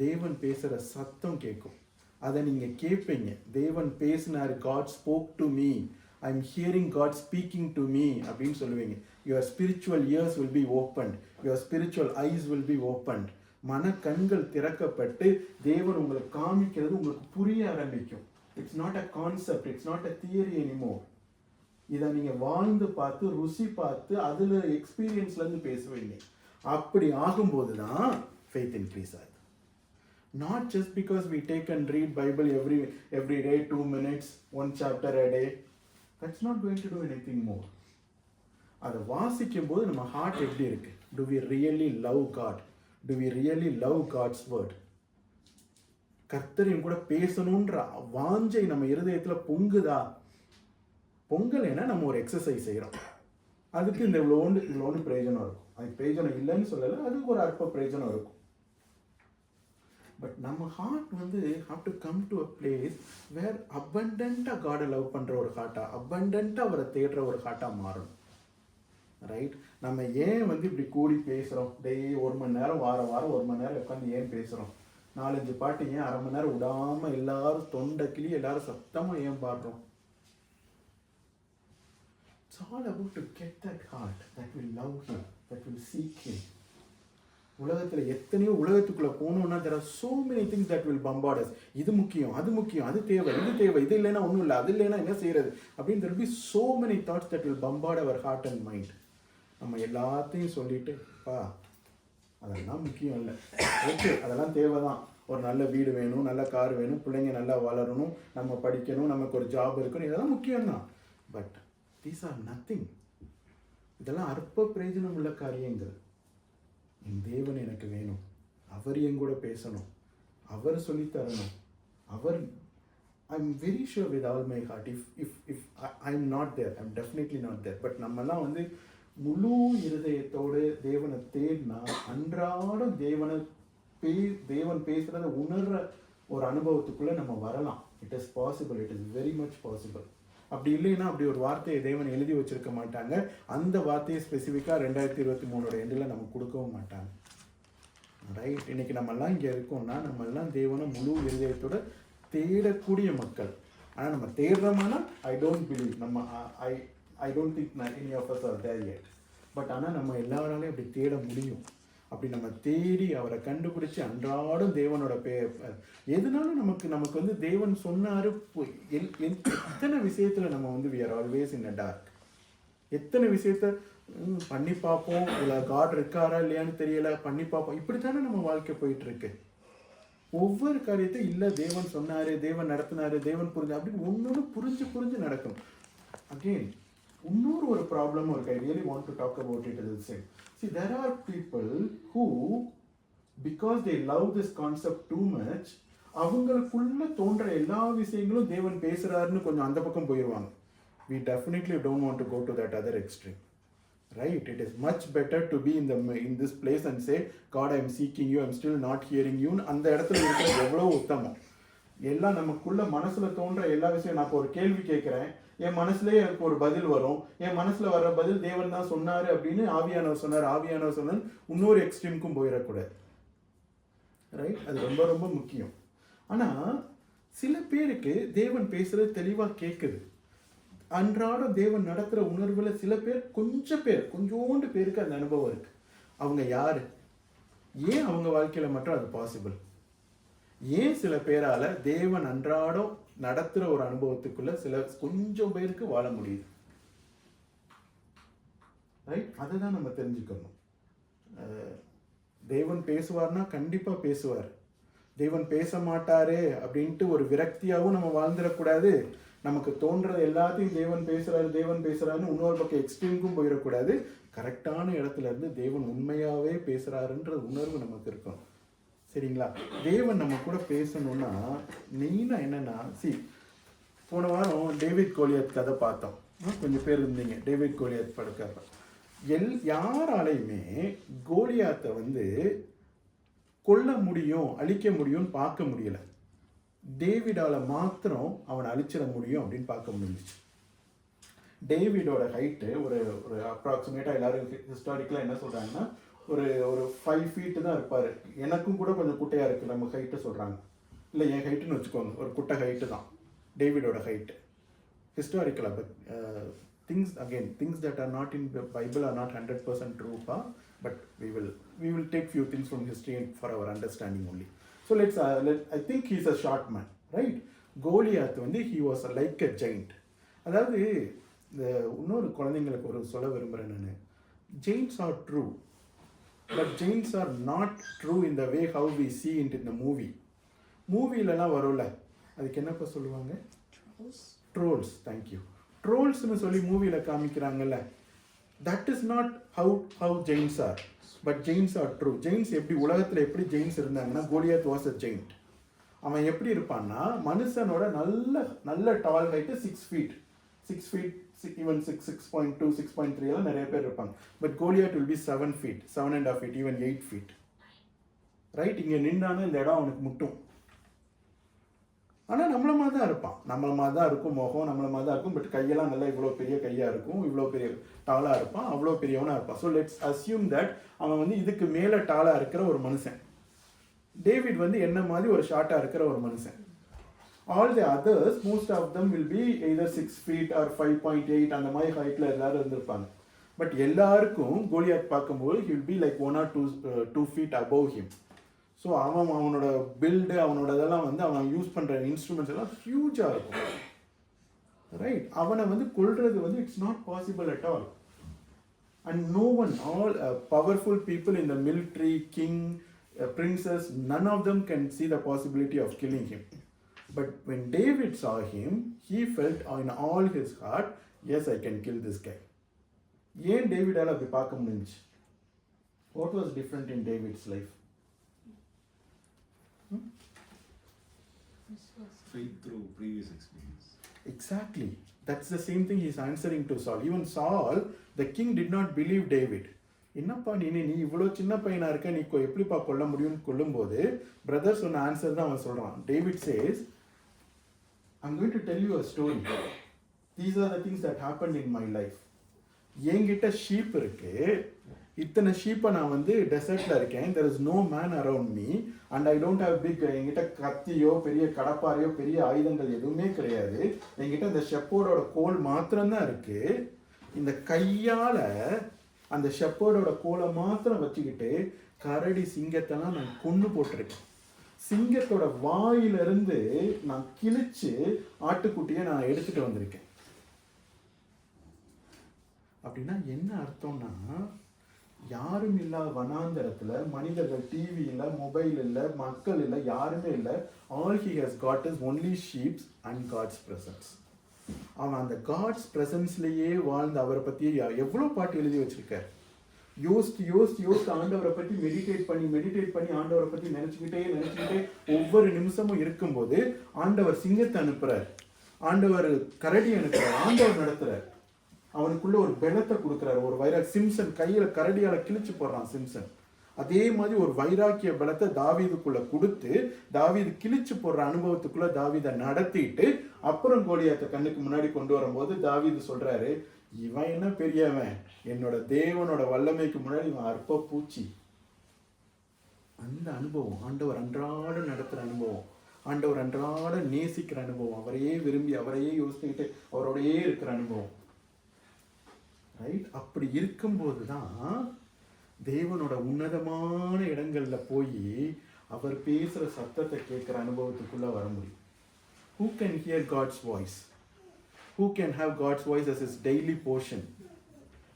தேவன் பேசுகிற சத்தம் கேட்கும். அதை நீங்கள் கேட்பீங்க. தேவன் பேசினார், God spoke to me, I'm hearing God speaking to me அப்படின்னு சொல்லுவீங்க. Your spiritual ears will be opened, your spiritual eyes will be opened. மன கண்கள் திறக்கப்பட்டு தேவன் உங்களுக்கு காமிக்கிறது உங்களுக்கு புரிய ஆரம்பிக்கும். It's not a concept, it's not a theory anymore. இதை நீங்கள் வாழ்ந்து பார்த்து ருசி பார்த்து அதில் எக்ஸ்பீரியன்ஸ்லேருந்து பேசுவீங்க. அப்படி ஆகும்போது தான் ஃபெய்த் இன்க்ரீஸ் ஆகுது. Not just because we take and read Bible every day 2 minutes, 1 chapter a day. That's not going to do anything more. அதை வாசிக்கும் போது நம்ம ஹார்ட் எப்படி இருக்கு? Do we really love God? Do we really love God's word? கர்த்தரையும் கூட பேசணுன்ற வாஞ்சை நம்ம இருதயத்தில் பொங்குதா? பொங்கலைன்னா நம்ம ஒரு எக்ஸசைஸ் செய்கிறோம். அதுக்கு இந்த இவ்வளோண்டு பிரயோஜனம் இருக்கும். அது பிரயோஜனம் இல்லைன்னு சொல்லலை, அதுக்கு ஒரு அற்ப பிரயோஜனம் இருக்கும். பட் நம்ம ஹார்ட் வந்து have to come to a place where அபண்டண்ட்டாக காடை லவ் பண்ணுற ஒரு ஹார்ட்டாக, அபண்டண்ட்டாக அவரை தேடுற ஒரு ஹார்ட்டாக மாறணும். ரைட்? நம்ம ஏன் வந்து இப்படி கூடி பேசுகிறோம்? டெய்லி 1 மணி நேரம் வாரம் 1 மணி நேரம் உட்காந்து ஏன் பேசுகிறோம்? 4-5 பாட்டு ஏன் 1/2 மணி நேரம் விடாமல் எல்லாரும் தொண்டை கிளி எல்லாரும் சத்தமாக ஏன் பாடுறோம்? It's all about to get that heart that will love him, that will seek him. உலகத்தில் எத்தனையோ உலகத்துக்குள்ளே போகணுன்னா there are so many things that will bombard us. இது முக்கியம், அது முக்கியம், அது தேவை, இது இல்லைன்னா ஒன்றும் இல்லை, அது இல்லைன்னா என்ன செய்கிறது அப்படின்னு there will be so many thoughts that will bombard our heart and mind. நம்ம எல்லாத்தையும் சொல்லிட்டு அதெல்லாம் முக்கியம் இல்லை, ஓகே அதெல்லாம் தேவை தான், ஒரு நல்ல வீடு வேணும், நல்ல கார் வேணும், பிள்ளைங்க நல்லா வளரணும், நம்ம படிக்கணும், நமக்கு ஒரு ஜாப் இருக்கணும், இதெல்லாம் முக்கியம்தான். But these are nothing. இதெல்லாம் அற்ப பிரயோஜனம் உள்ள காரியங்கள். என் தேவன் எனக்கு வேணும், அவர் என் கூட பேசணும், அவர் சொல்லித்தரணும், அவர் I'm very sure with all my heart, if I'm not there, I'm definitely not there. But நம்மலாம் வந்து முழு இருதயத்தோடு தேவனை தேடினா அன்றாடம் தேவன் பேசுகிறத உணர்ற ஒரு அனுபவத்துக்குள்ளே நம்ம வரலாம். It is possible, it is very much possible. அப்படி இல்லைன்னா அப்படி ஒரு வார்த்தையை தேவன் எழுதி வச்சிருக்க மாட்டாங்க. அந்த வார்த்தையை ஸ்பெசிஃபிக்காக 2023 எண்டில் நமக்கு கொடுக்கவும் மாட்டாங்க. ரைட்? இன்னைக்கு நம்மெல்லாம் இங்கே இருக்கோம்னா நம்மெல்லாம் தேவனை முழு இருதயத்தோட தேடக்கூடிய மக்கள். ஆனால் நம்ம தேடுறோம்னா ஐ டோன்ட் பிலீவ். நம்ம I don't think any of us are there yet. But ஆனால் நம்ம எல்லாராலையும் அப்படி தேட முடியும். அப்படி நம்ம தேடி அவரை கண்டுபிடிச்சி அன்றாடம் தேவனோட எதுனாலும் நமக்கு வந்து தேவன் சொன்னாரு. எத்தனை விஷயத்துல நம்ம வந்து we are always in a dark. எத்தனை விஷயத்த பண்ணி பார்ப்போம், இல்லை காட் இருக்காரா இல்லையான்னு தெரியல, பண்ணி பார்ப்போம். இப்படித்தானே நம்ம வாழ்க்கை போயிட்டு இருக்கு. ஒவ்வொரு காரியத்தையும் இல்லை தேவன் சொன்னாரு, தேவன் நடத்தினாரு, தேவன் புரிஞ்சு அப்படின்னு ஒன்னொன்று புரிஞ்சு நடக்கும். அகெயின் இன்னொரு ஒரு ப்ராப்ளமும் இருக்கு. I really want to talk about it is same. See, there are people who, because they love this concept too much, அவங்களுக்குள்ள தோன்ற எல்லா விஷயங்களும் தேவன் பேசுறாருன்னு கொஞ்சம் அந்த பக்கம் போயிடுவாங்க. We definitely don't want to go to that other extreme, right? It is much better to be in this place and say, God, I am seeking you, I am still not hearing you. அந்த இடத்துல இருக்கிறது எவ்வளவு உத்தமம். எல்லாம் நமக்குள்ள மனசுல தோன்ற எல்லா விஷயம், நான் ஒரு கேள்வி கேட்கிறேன், என் மனசுலயே எனக்கு ஒரு பதில் வரும், என் மனசுல வர்ற பதில் தேவன் தான் சொன்னாரு அப்படின்னு ஆவியானவர் சொன்னார் இன்னொரு எக்ஸ்ட்ரீமுக்கும் போயிடக்கூடாது, ரைட்? அது ரொம்ப ரொம்ப முக்கியம். ஆனா சில பேருக்கு தேவன் பேசுறது தெளிவா கேட்குது. அன்றாடம் தேவன் நடத்துற உணர்வுல சில பேர் கொஞ்சோண்டு பேருக்கு அந்த அனுபவம் இருக்கு. அவங்க யாரு? ஏன் அவங்க வாழ்க்கையில மட்டும் அது பாசிபிள்? ஏன் சில பேரால தேவன் அன்றாடம் நடத்துற ஒரு அனுபவத்துக்குள்ள கொஞ்சம் பேருக்கு வாழ முடியுது, ரைட்? அதை தான் நம்ம தெரிஞ்சுக்கணும். தேவன் பேசுவார்னா கண்டிப்பா பேசுவார். தேவன் பேச மாட்டாரு அப்படின்ட்டு ஒரு விரக்தியாகவும் நம்ம வாழ்ந்துடக்கூடாது. நமக்கு தோன்றது எல்லாத்தையும் தேவன் பேசுறாருன்னு இன்னொரு பக்கம் எக்ஸ்ட்ரீமுக்கும் போயிடக்கூடாது. கரெக்டான இடத்துல இருந்து தேவன் உண்மையாவே பேசுறாருன்ற உணர்வு நமக்கு இருக்கும், சரிங்களா? தேவன் நம்ம கூட பேசணும்னா மெயினா என்னன்னா, போன வாரம் டேவிட் கோலியத் கதை பார்த்தோம். கொஞ்சம் பேர் இருந்தீங்க டேவிட் கோலியத் படுக்க. யாராலையுமே கோலியாத்தை வந்து கொல்ல முடியும், அழிக்க முடியும்னு பார்க்க முடியல. டேவிடால மாத்திரம் அவனை அழிச்சிட முடியும் அப்படின்னு பார்க்க முடிஞ்சிச்சு. டேவிடோட ஹைட்டு ஒரு அப்ராக்சிமேட்டாக எல்லாரும் ஹிஸ்டாரிக்கலாக என்ன சொல்கிறாங்கன்னா ஒரு 5 feet தான் இருப்பார். எனக்கும் கூட கொஞ்சம் குட்டையாக இருக்குது நம்ம ஹைட்டு சொல்கிறாங்க. இல்லை என் ஹைட்டுன்னு வச்சுக்கோங்க, ஒரு குட்டை ஹைட்டு தான் டேவிடோட height. ஹிஸ்டாரிக்கலாக things that are not in the Bible are not 100% true, but we will take few things from history for our understanding only. So I think he's a short man, right? Goliath வந்து he was like a giant. அதாவது இந்த இன்னொரு குழந்தைங்களுக்கு ஒரு சொல்ல விரும்புகிறேன் நான், giants are true, but giants are not true in the way how we see it in the movie. மூவிலலாம் வரும்ல, அதுக்கு என்னப்பா சொல்லுவாங்க? ட்ரோல்ஸ். தேங்க்யூ. ட்ரோல்ஸ்னு சொல்லி மூவியில் காமிக்கிறாங்கல்ல, that is not how giants are, but giants are true. Giants எப்படி உலகத்தில் எப்படி ஜெயின்ஸ் இருந்தாங்கன்னா, கோலியாத் வாஸ் அ ஜெயிண்ட். அவன் எப்படி இருப்பான்னா, மனுஷனோட நல்ல டால் ஹைட்டு 6 feet, ஈவன் 6.2, 6.3 எல்லாம் நிறைய பேர் இருப்பாங்க. But Goliath will be 7 feet, 7.5 feet, even 8 feet, right? இங்கே நின்றான இந்த இடம் அவனுக்கு முட்டும். ஆனால் நம்மள மாதிரி தான் இருப்பான், நம்மள மாதிரி தான் இருக்கும் முகம், நம்மள மாதிரி தான் இருக்கும். பட் கையெல்லாம் நல்லா இவ்வளோ பெரிய கையாக இருக்கும், இவ்வளோ பெரிய டாலாக இருப்பான், அவ்வளோ பெரியவனாக இருப்பான். ஸோ லெட்ஸ் அஸ்யூம் தட் அவன் வந்து இதுக்கு மேலே டாலாக இருக்கிற ஒரு மனுஷன். டேவிட் வந்து என்ன மாதிரி ஒரு ஷார்ட்டாக இருக்கிற ஒரு மனுஷன். All the others, most of them will be either 6 feet or 5.8 அந்த மாதிரி ஹைட்டில் எல்லாரும் இருந்திருப்பாங்க. பட் எல்லாருக்கும் கோலியாத் பார்க்கும்போது he will be like 1 or 2 feet above him. So அவனோட பில்டு, அவனோட இதெல்லாம் வந்து அவன் யூஸ் பண்ணுற இன்ஸ்ட்ருமெண்ட்ஸ் எல்லாம் ஹியூஜாக இருக்கும், ரைட்? அவனை வந்து கொல்றது வந்து it's not possible at all. And no one, all powerful people in the military, king, princes, none of them can see the possibility of killing him. But when David saw him, he felt in all his heart, yes, I can kill this guy. ஏன் டேவிடால அப்படி பார்க்க முடிஞ்சுச்சு? What was different in David's life? Faith through previous experience. Exactly. That's the same thing he's answering to Saul. Even Saul, the king, did not believe David. என்னப்பா நீ இவ்வளோ சின்ன பையனா இருக்க, நீ எப்படிப்பா கொல்ல முடியும்னு கொல்லும்போது பிரதர் சொன்ன ஆன்சர் தான் அவன் சொல்கிறான். David says, I'm going to tell you a story. These are the things that happened in my life. என்கிட்ட ஷீப் இருக்கு, இத்தனை ஷீப்பை நான் வந்து டெசர்ட்ல இருக்கேன், there is no man around me and I don't have big, என்கிட்ட கத்தியோ பெரிய கடப்பாரையோ பெரிய ஆயுதங்கள் எதுவுமே கிடையாது, என்கிட்ட இந்த ஷெப்போர்டோட கோல் மாத்திரம்தான் இருக்கு. இந்த கையால அந்த ஷெப்பர்டோட கோலை மாத்திரம் வச்சுக்கிட்டு கரடி சிங்கத்தெல்லாம் நான் கொன்னு போட்டிருக்கேன். சிங்கத்தோட வாயிலிருந்து நான் கிழிச்சு ஆட்டுக்குட்டியை நான் எடுத்துட்டு வந்திருக்கேன். அப்படின்னா என்ன அர்த்தம்னா, யாரும் இல்லாத வனாந்தரத்துல மனிதர்கள், டிவி இல்லை, மொபைல் இல்லை, மக்கள் இல்லை, யாருமே இல்லை. All he has got is only sheeps and God's presence. அவன் அந்த காட்ஸ் பிரசன்ஸ்லயே வாழ்ந்து அவரை பத்தி எவ்வளோ பாட்டு எழுதி வச்சிருக்காரு. யோசித்து ஆண்டவரை பற்றி மெடிடேட் பண்ணி ஆண்டவரை பற்றி நினைச்சுக்கிட்டே ஒவ்வொரு நிமிஷமும் இருக்கும்போது ஆண்டவர் சிங்கத்தை அனுப்புறார், ஆண்டவர் கரடி அனுப்புறார், ஆண்டவர் நடத்துறார். அவனுக்குள்ள ஒரு பலத்தை கொடுக்குறாரு, ஒரு சிம்சன் கையில கரடியால கிழிச்சு போடுறான் சிம்சன். அதே மாதிரி ஒரு வைராக்கிய பலத்தை தாவீதுக்குள்ள கொடுத்து தாவீது கிழிச்சு போடுற அனுபவத்துக்குள்ள தாவீதை நடத்திட்டு அப்புறம் கோலியாத்தை கண்ணுக்கு முன்னாடி கொண்டு வரும்போது தாவீது சொல்றாரு, இவன் என்ன பெரியவன், என்னோட தேவனோட வல்லமைக்கு முன்னாடி இவன் அற்ப பூச்சி. அந்த அனுபவம், ஆண்டவர் அன்றாட நடத்துற அனுபவம், ஆண்டவர் அன்றாட நேசிக்கிற அனுபவம், அவரையே விரும்பி அவரையே யோசிச்சுக்கிட்டு அவரோடையே இருக்கிற அனுபவம். ரைட்? அப்படி இருக்கும்போது தான் தேவனோட உன்னதமான இடங்கள்ல போய் அவர் பேசுற சத்தத்தை கேட்கிற அனுபவத்துக்குள்ள வர முடியும். Who can hear God's voice? Who can have God's voice as his daily portion?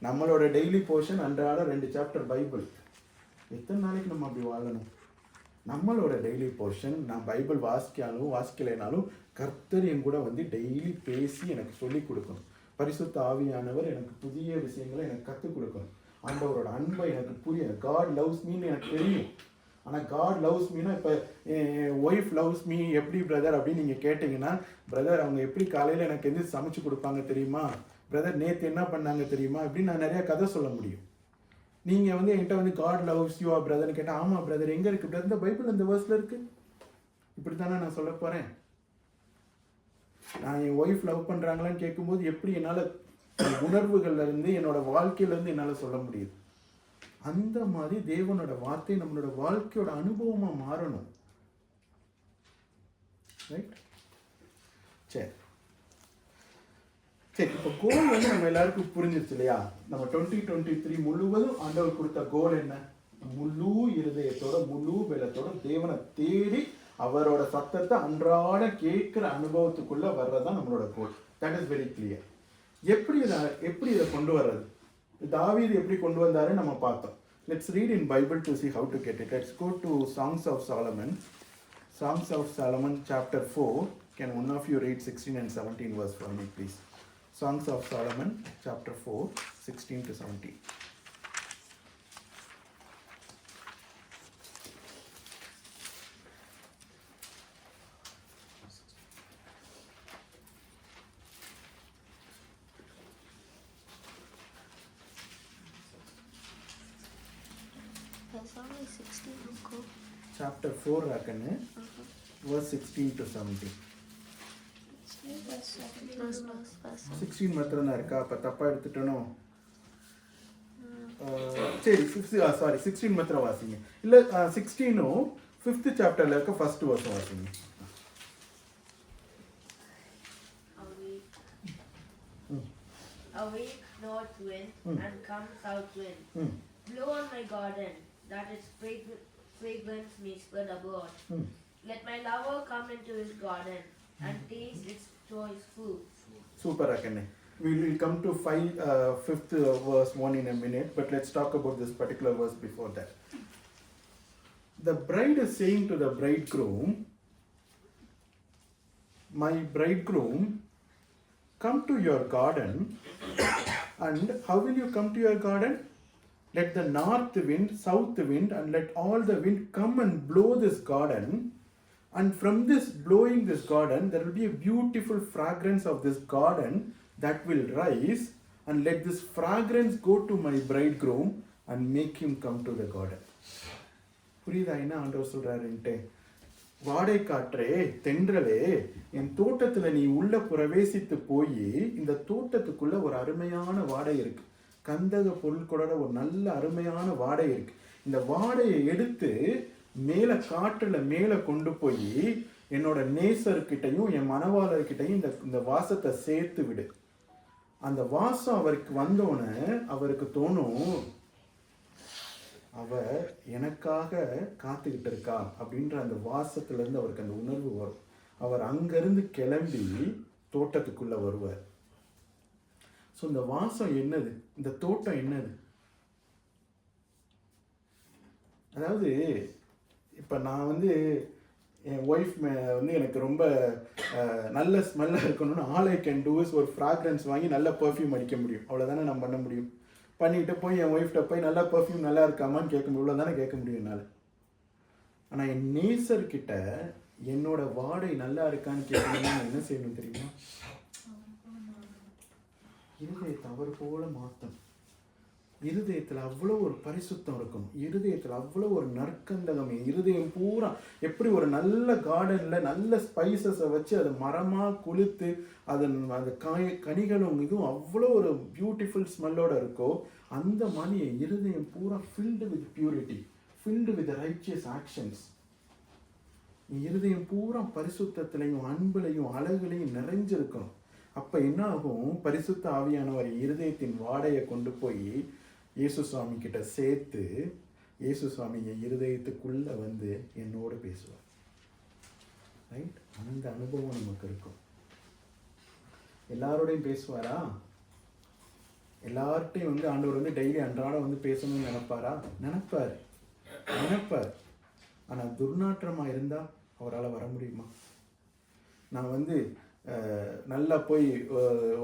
நம்மளோட டெய்லி போர்ஷன் அன்றாட 2 சாப்டர் பைபிள். எத்தனை நாளைக்கு நம்ம அப்படி வாழணும்? நம்மளோட டெய்லி போர்ஷன், நான் பைபிள் வாசிக்கலைனாலும் கர்த்தர் என் கூட வந்து டெய்லி பேசி எனக்கு சொல்லி கொடுக்கணும். பரிசுத்த ஆவியானவர் எனக்கு புதிய விஷயங்களை எனக்கு கற்றுக் கொடுக்கணும். ஆண்டவரோட அன்பை எனக்கு புரியும். காட் லவ்ஸ் மீன்னு எனக்கு தெரியும். ஆனால் காட் லவ்ஸ் மீனா இப்போ ஒய்ஃப் லவ்ஸ் மீ எப்படி பிரதர் அப்படின்னு நீங்கள் கேட்டிங்கன்னா, பிரதர் அவங்க எப்படி காலையில் எனக்கு எந்த சமைச்சு கொடுப்பாங்க தெரியுமா, பிரதர் நேற்று என்ன பண்ணாங்க தெரியுமா, இப்படின்னு நான் நிறையா கதை சொல்ல முடியும். நீங்கள் வந்து என்கிட்ட வந்து காட் லவ்ஸ் யூ பிரதர்னு கேட்டால், ஆமாம் பிரதர் எங்கே இருக்குது பிரதர், இந்த பைபிள் இந்த வேர்ஸில் இருக்குது, இப்படி தானே நான் சொல்ல போகிறேன். நான் என் ஒய்ஃப் லவ் பண்ணுறாங்களான்னு கேட்கும்போது எப்படி என்னால் உணர்வுகள்லேருந்து என்னோட வாழ்க்கையிலேருந்து என்னால் சொல்ல முடியுது. அந்த மாதிரி தேவனோட வார்த்தை நம்மளோட வாழ்க்கையோட அனுபவமா மாறணும். ரைட்? சரி, இப்போ கோல் வந்து நம்ம எல்லாருக்கும் புரிஞ்சிருச்சு இல்லையா? நம்ம 2023 முழுவதும் ஆண்டவர் கொடுத்த கோல் என்ன? முழு இருதயத்தோட முழு பலத்தோட தேவனை தேடி அவரோட சத்தத்தை அன்றாட கேட்கிற அனுபவத்துக்குள்ள வர்றதுதான் நம்மளோட goal. That is very clear. எப்படி இதை கொண்டு வர்றது? தாவீது எப்படி கொண்டு வந்தாரு நம்ம பார்த்தோம். Let's read in Bible to see how to get it. Let's go to Songs of Solomon. Songs of Solomon chapter 4. Can one of you read 16 and 17 verse for me please? Songs of Solomon chapter 4 16 to 17. There's only 16, uncle. Chapter 4 rakane verse 16 to 17. 16 மாத்திரம் தான் இருக்கா? அப்ப தப்பா எடுத்துட்டனோ? சரி, 16 மாத்திரம் வாசிங்க. இல்ல 16 5th சாப்டர்ல இருக்க ஃபர்ஸ்ட் வெர்ஸ் வாசிங்க. Awake north wind and come south wind. Blow on my garden, that its fragrance may spread abroad. Let my lover come into his garden and taste its choice food. Super rakane. We will come to 5th verse 1 in a minute, but let's talk about this particular verse before that. The bride is saying to the bridegroom, my bridegroom, come to your garden. And how will you come to your garden? Let the north wind, south wind, and let all the wind come and blow this garden. And from this blowing this garden, there will be a beautiful fragrance of this garden that will rise. And let this fragrance go to my bridegroom and make him come to the garden. புரியுதா என்ன ஆண்டவர் சொல்றாருன்ட்டு? வாடை காற்றே, தென்றலே, என் தோட்டத்துல நீ உள்ள பிரவேசித்து போய் இந்த தோட்டத்துக்குள்ள ஒரு அருமையான வாடை இருக்கு, கந்தக பொருட்களோட ஒரு நல்ல அருமையான வாடை இருக்கு. இந்த வாடையை எடுத்து மேல காற்றுல மேல கொண்டு போய் என்னோட நேசர்கிட்டையும் என் மனவாளர்கிட்டையும் இந்த வாசத்தை சேர்த்து விடு. அந்த வாசம் அவருக்கு வந்தோடனே அவருக்கு தோணும், அவ எனக்காக காத்துக்கிட்டு இருக்கா அப்படின்ற அந்த வாசத்துலேருந்து அவருக்கு அந்த உணர்வு வரும். அவர் அங்கேருந்து கிளம்பி தோட்டத்துக்குள்ளே வருவார். ஸோ இந்த வாசம் என்னது, இந்த தோட்டம் என்னது? அதாவது இப்போ நான் வந்து என் ஒய்ஃப் வந்து எனக்கு ரொம்ப நல்ல ஸ்மெல்லாக இருக்கணும்னு all I can do is ஒரு ஃப்ராக்ரன்ஸ் வாங்கி நல்ல பர்ஃப்யூம் அடிக்க முடியும். அவ்வளோதானே நான் பண்ண முடியும். பண்ணிட்டு போய் என் ஒய்ஃப்ட்ட போய் நல்லா பர்ஃப்யூம் நல்லா இருக்காமான்னு கேட்க முடியும். இவ்வளோ தானே கேட்க முடியும் என்னால். ஆனால் என் நேசர்கிட்ட என்னோட வாடை நல்லா இருக்கான்னு கேட்கணும்னா நான் என்ன செய்யணும் தெரியுமா? இருதயத்தை அவர் போல மாற்றணும். இருதயத்தில் அவ்வளோ ஒரு பரிசுத்தம் இருக்கும். இருதயத்தில் அவ்வளோ ஒரு நற்கந்தகம். இருதயம் பூரா எப்படி ஒரு நல்ல கார்டனில் நல்ல ஸ்பைசஸை வச்சு அதை மரமாக குளித்து அது கனிகளும் இதுவும் அவ்வளோ ஒரு பியூட்டிஃபுல் ஸ்மெல்லோடு இருக்கோ, அந்த மாதிரி என் இருதயம் பூரா filled with purity, filled with righteous actions. என் இருதயம் பூரா பரிசுத்தத்திலையும் அன்புலையும் அழகுலையும் நிறைஞ்சிருக்கணும். அப்போ என்ன ஆகும்? பரிசுத்த ஆவியானவர் இருதயத்தின் வாடையை கொண்டு போய் இயேசு சுவாமி கிட்ட சேர்த்து, இயேசு சுவாமி என் இருதயத்துக்குள்ளே வந்து என்னோடு பேசுவார். ரைட்? அந்த அனுபவம் நமக்கு இருக்கும். எல்லாரோடையும் பேசுவாரா? எல்லார்ட்டையும் வந்து ஆண்டவர் வந்து டெய்லி அன்றாடம் வந்து பேசணும்னு நினைப்பாரா? நினைப்பார். ஆனால் துர்நாற்றமாக இருந்தால் அவரால் வர முடியுமா? நான் வந்து நல்லா போய்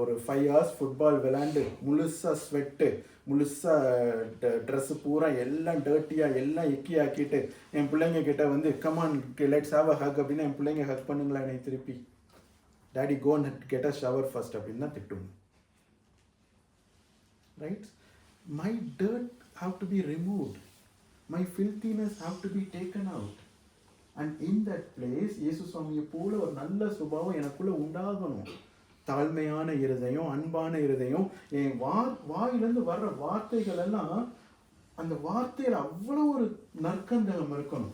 ஒரு 5 hours ஃபுட்பால் விளையாண்டு முழுசாக ஸ்வெட்டு, முழுசாக ட்ரெஸ்ஸு பூரா எல்லாம் டர்ட்டியாக எல்லாம் எக்கி ஆக்கிட்டு என் பிள்ளைங்க கிட்ட வந்து come on let's have a hug அப்படின்னா என் பிள்ளைங்க ஹக் பண்ணுங்களா என்னை திருப்பி? Daddy go and get a shower first அப்படின்னு தான் திட்டுங்க. Right? My dirt have to be removed. My filthiness have to be taken out. And in that place இயேசு சுவாமியை போல ஒரு நல்ல சுபாவம் எனக்குள்ள உண்டாகணும். தாழ்மையான இருதயம், அன்பான இருதயம். என் வாயிலிருந்து வர்ற வார்த்தைகள் எல்லாம் அந்த வார்த்தையில் அவ்வளோ ஒரு நற்கந்தகம் இருக்கணும்.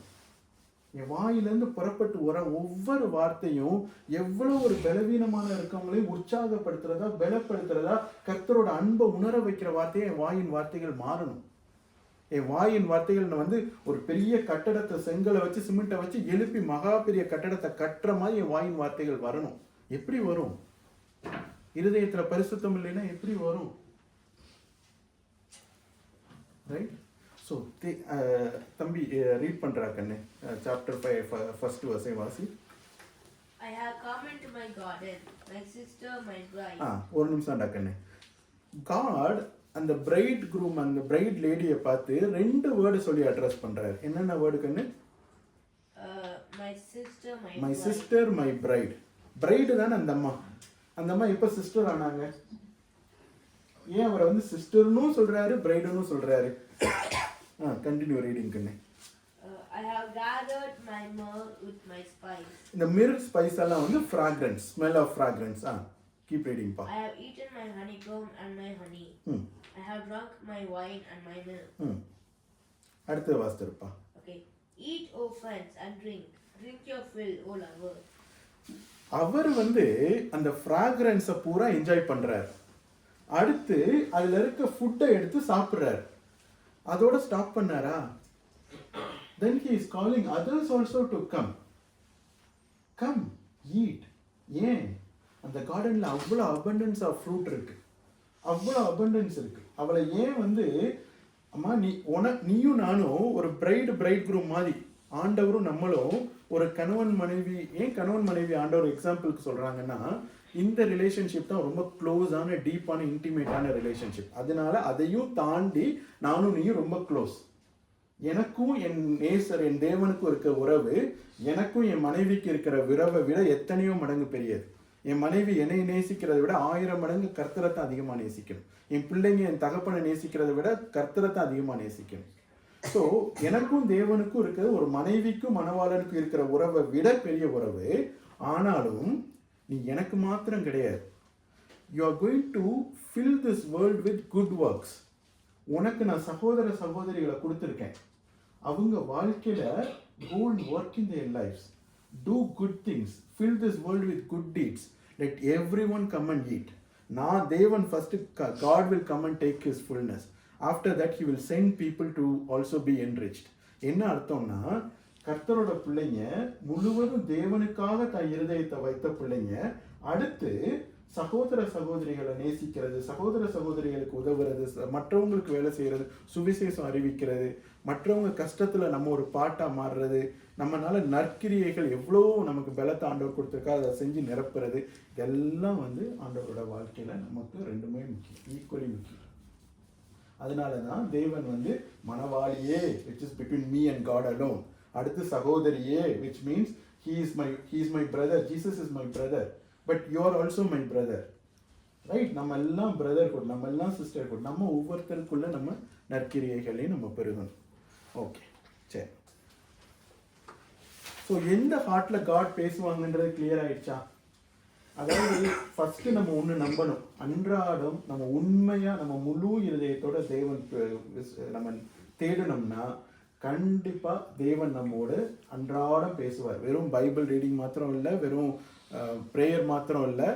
என் வாயிலிருந்து புறப்பட்டு வர ஒவ்வொரு வார்த்தையும் எவ்வளோ ஒரு பலவீனமான இருக்கவங்களையும் உற்சாகப்படுத்துறதா, பலப்படுத்துறதா, கர்த்தரோட அன்பை உணர வைக்கிற வார்த்தையை என் வாயின் வார்த்தைகள் மாறணும். என் வாயின் வார்த்தைகள் வந்து ஒரு பெரிய கட்டடத்தை செங்கலை வச்சு சிமெண்ட்டை வச்சு எழுப்பி மகா பெரிய கட்டடத்தை கட்டுற மாதிரி என் வாயின் வார்த்தைகள் வரணும். எப்படி வரும்? இருதயத்தில் பரிசுத்தம் இல்லைன்னா எப்படி வரும்? ரைட்? ஸோ தம்பி ரீட் பண்ணுறா கண்ணு, chapter 5 first verse வாசி. I have come into my garden, my sister, my bride. ஒரு நிமிஷம்டா கண்ணு. God அந்த பிரைட் க்ரூம், அந்த பிரைட் லேடியை பார்த்து 2 வேர்டு சொல்லி அட்ரஸ் பண்றாரு. என்னென்ன வேர்டு கண்ணு? My sister, my bride. Bride தானே அந்த அம்மா. அந்த அம்மா எப்போ சிஸ்டர் ஆனாங்க? ஏன் அவரை வந்து சிஸ்டர்னும் சொல்றாரு, பிரைடுன்னு சொல்றாரு? கண்டினியூ ரீடிங் கண்ணு. I have gathered my myrrh with my spice. இந்த மிர் ஸ்பைஸ் எல்லாம் வந்து fragrance, smell of fragrance. Keep reading pa. I have eaten my honeycomb and my honey. I have drunk my wine and my milk. அடுத்து வாசிருப்பா. Okay. Eat, O friends, and drink. Drink your fill, O lovers. அவர் வந்து அந்த ஃப்ராக்ரன்ஸை பூரா enjoy பண்றார். அடுத்து அதுல இருக்க ஃபுட்டை எடுத்து சாப்பிட்றாரு. அதோட ஸ்டாப் பண்ணாரா? Then he is calling others also to come. Come, eat. ஏன்? அந்த கார்டனில் அவ்வளோ abundance ஆஃப் ஃப்ரூட் இருக்கு, அவ்வளோ abundance இருக்கு. அவளை ஏன் வந்து அம்மா நீயும் நானும் ஒரு பிரைட் குரூம் மாதிரி, ஆண்டவரும் நம்மளும் ஒரு கணவன் மனைவி. ஏன் கணவன் மனைவி ஆண்டவர் எக்ஸாம்பிளுக்கு சொல்கிறாங்கன்னா, இந்த ரிலேஷன்ஷிப் தான் ரொம்ப க்ளோஸான டீப்பான இன்டிமேட்டான ரிலேஷன்ஷிப். அதனால அதையும் தாண்டி நானும் நீயும் ரொம்ப க்ளோஸ். எனக்கும் என் நேசர் என் தேவனுக்கும் இருக்கிற உறவு எனக்கும் என் மனைவிக்கு இருக்கிற உறவை விட எத்தனையோ மடங்கு பெரியது. என் மனைவி என்னை நேசிக்கிறத விட 1000 மடங்கு கர்த்தரத்தை அதிகமாக நேசிக்கணும். என் பிள்ளைங்க என் தகப்பனை நேசிக்கிறத விட கர்த்தரத்தை அதிகமாக நேசிக்கணும். ஸோ எனக்கும் தேவனுக்கும் இருக்கிற ஒரு மனைவிக்கும் மணவாளனுக்கும் இருக்கிற உறவை விட பெரிய உறவு. ஆனாலும் நீ எனக்கு மாத்திரம் கிடையாது. You are going to fill this world with good works. உனக்கு நான் சகோதர சகோதரிகளை கொடுத்துருக்கேன். அவங்க வாழ்க்கையில் go and work in their lives. Do good things. Fill this world with good deeds. Let everyone come and eat. நான் தேவன் first God will come and take his fullness. After that he will send people to also be enriched. என்ன அர்த்தம்னா கர்த்தரோட பிள்ளைங்க முழுவதும் தேவனுக்காக தன் இருதயத்தை வைத்த பிள்ளைங்க அடுத்து சகோதர சகோதரிகளை நேசிக்கிறது, சகோதர சகோதரிகளுக்கு உதவுறது, மற்றவங்களுக்கு வேலை செய்யறது, சுவிசேஷம் அறிவிக்கிறது, மற்றவங்க கஷ்டத்துல நம்ம ஒரு பாட்டா மாறுறது, நம்மனால நற்கிரியைகள் எவ்வளோ நமக்கு பலத்தை ஆண்டவர் கொடுத்துருக்கா அதை செஞ்சு நிரப்புறது, இதெல்லாம் ஆண்டவரோட வாழ்க்கையில நமக்கு ரெண்டுமே முக்கியம், ஈக்குவலி முக்கியம். அதனால தான் தேவன் மனவாளியே which is between me and God alone, அடுத்து சகோதரியே which means he is my brother, Jesus is my brother, but you are also my brother, right? நம்ம எல்லாம் brotherhood, நம்ம எல்லாம் sisterhood, நம்ம ஒவ்வொருத்தருக்குள்ள நம்ம நற்கிரியைகளையும் நம்ம பெருகணும். ஓகே, சரி. ஸோ எந்த ஹார்ட்ல காட் பேசுவாங்கன்றது கிளியர் ஆயிடுச்சா? அதாவது ஃபர்ஸ்ட் நம்ம ஒன்று நம்பணும், அன்றாடம் நம்ம உண்மையா நம்ம முழு இருதயத்தோட தேவன் நம்ம தேடணும்னா கண்டிப்பா தேவன் நம்மோடு அன்றாடம் பேசுவார். வெறும் பைபிள் ரீடிங் மாத்திரம் இல்லை, வெறும் ப்ரேயர் மாத்திரம் இல்லை,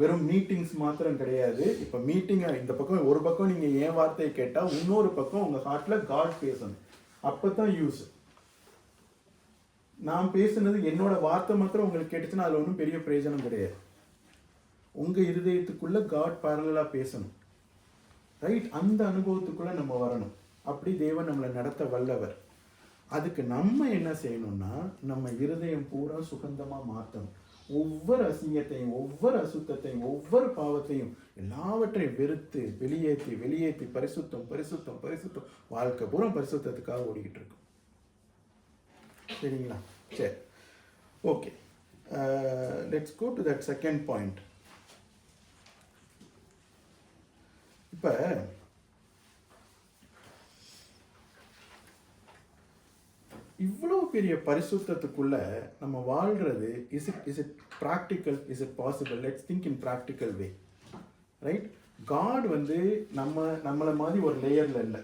வெறும் மீட்டிங்ஸ் மாத்திரம் கிடையாது. இப்போ மீட்டிங்கை இந்த பக்கம் ஒரு பக்கம் நீங்கள் ஏன் வார்த்தையை கேட்டால் இன்னொரு பக்கம் உங்கள் ஹார்ட்டில் காட் பேசணும், அப்போ தான் யூஸ். நான் பேசுனது என்னோட வார்த்தை மாத்திரம் உங்களுக்கு கேட்டுச்சுன்னா அதில் ஒன்றும் பெரிய பிரயோஜனம் கிடையாது. உங்கள் இருதயத்துக்குள்ளே காட் பேரலாக பேசணும், ரைட்? அந்த அனுபவத்துக்குள்ளே நம்ம வரணும். அப்படி தேவன் நம்மளை நடத்த வல்லவர். அதுக்கு நம்ம என்ன செய்யணும்னா நம்ம இருதயம் பூரா சுகந்தமாக மாற்றணும். ஒவ்வொரு அசிங்கத்தையும், ஒவ்வொரு அசுத்தத்தையும், ஒவ்வொரு பாவத்தையும் எல்லாவற்றையும் வெறுத்து வெளியேற்றி பரிசுத்தம் பரிசுத்தம் பரிசுத்தம், வாழ்க்கை பூரா பரிசுத்தத்துக்காக ஓடிக்கிட்டு இருக்கும். சரிங்களா? சரி, okay. Let's go to that second point. இப்போ இவ்வளோ பெரிய பரிசுத்தத்துக்குள்ள நம்ம வாழ்றது, is it practical, is it possible? Let's think in practical way, right? God நம்மளை மாதிரி ஒரு லேயர்ல இல்லை,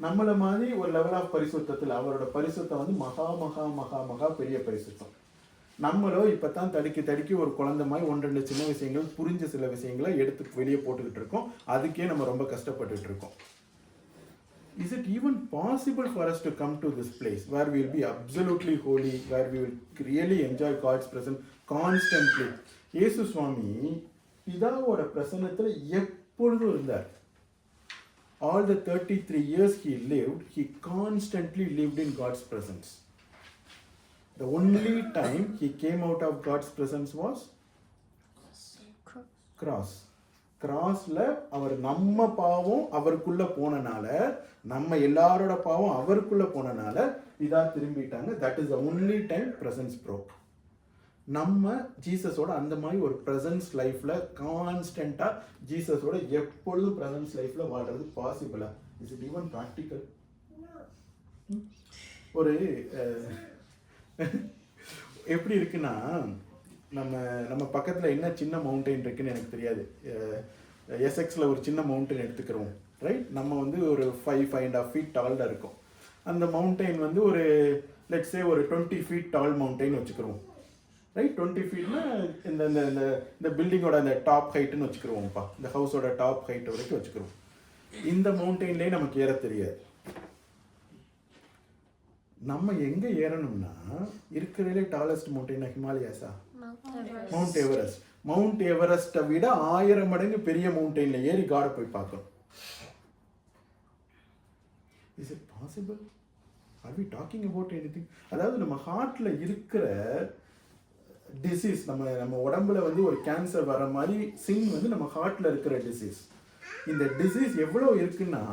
நம்மளை மாதிரி ஒரு லெவல் ஆஃப் பரிசுத்தத்தில். அவரோட பரிசுத்தம் மகா மகா மகா மகா பெரிய பரிசுத்தம். நம்மளோ இப்போ தான் தடுக்கி ஒரு குழந்தை மாதிரி 1-2 சின்ன விஷயங்கள், புரிஞ்ச சில விஷயங்களை எடுத்து வெளியே போட்டுக்கிட்டு இருக்கோம். அதுக்கே நம்ம ரொம்ப கஷ்டப்பட்டுட்டு இருக்கோம். Is it even possible for us to come to this place where we will be absolutely holy, where we will really enjoy God's presence constantly? இயேசு சுவாமி பிதாவோட பிரசன்னத்தில் எப்பொழுதும் இருந்தார். All the 33 years he lived, he constantly lived in God's presence. The only time he came out of God's presence was cross. கிராஸ்ல அவர் நம்ம பாவம் அவருக்குள்ள போனனால, நம்ம எல்லாரோட பாவம் அவருக்குள்ள போனனால இதா திரும்பிட்டாங்க. That is the only time presence broke. நம்ம ஜீசஸோட அந்த மாதிரி ஒரு பிரசன்ஸ் லைஃப்ல கான்ஸ்டன்டா ஜீசஸோட எப்பொழுதும் பிரசன்ஸ் லைஃப்ல வாழ்றது பாசிபிளா? Is it even practical? ஒரு எப்படி இருக்குன்னா, நம்ம பக்கத்தில் என்ன சின்ன மவுண்டைன் இருக்குன்னு எனக்கு தெரியாது. எஸ்எக்ஸில் ஒரு சின்ன மவுண்டைன் எடுத்துக்கிறோம், ரைட்? நம்ம ஒரு 5.5 feet டாலில் இருக்கும். அந்த மவுண்டைன் ஒரு லெட்ஸே ஒரு 20 feet டால் மவுண்டைன் வச்சுக்கிறோம், ரைட்? 20 feetனா இந்த பில்டிங்கோட அந்த டாப் ஹைட்டுன்னு வச்சுக்கிறோம்ப்பா, இந்த ஹவுஸோட டாப் ஹைட் வரைக்கும் வச்சுக்கிறோம். இந்த மவுண்டைன்லேயே நமக்கு ஏற தெரியாது. நம்ம எங்க ஏறணும்னா, இருக்கிறதுலே டாலஸ்ட் மவுண்டைன் ஹிமாலயாஸா? Mount Everest. மவுண்ட் எவரெஸ்ட்டை விட 1000 மடங்கு பெரிய மவுண்டைன்ல ஏறி காடை போய் பார்க்கணும். Is it possible? Are we talking about anything? அதாவது நம்ம ஹார்ட்ல இருக்கிற டிசீஸ், நம்ம உடம்புல ஒரு கேன்சர் வர மாதிரி சின் நம்ம ஹார்ட்ல இருக்கிற டிசீஸ். இந்த டிசீஸ் எவ்வளோ இருக்குன்னா,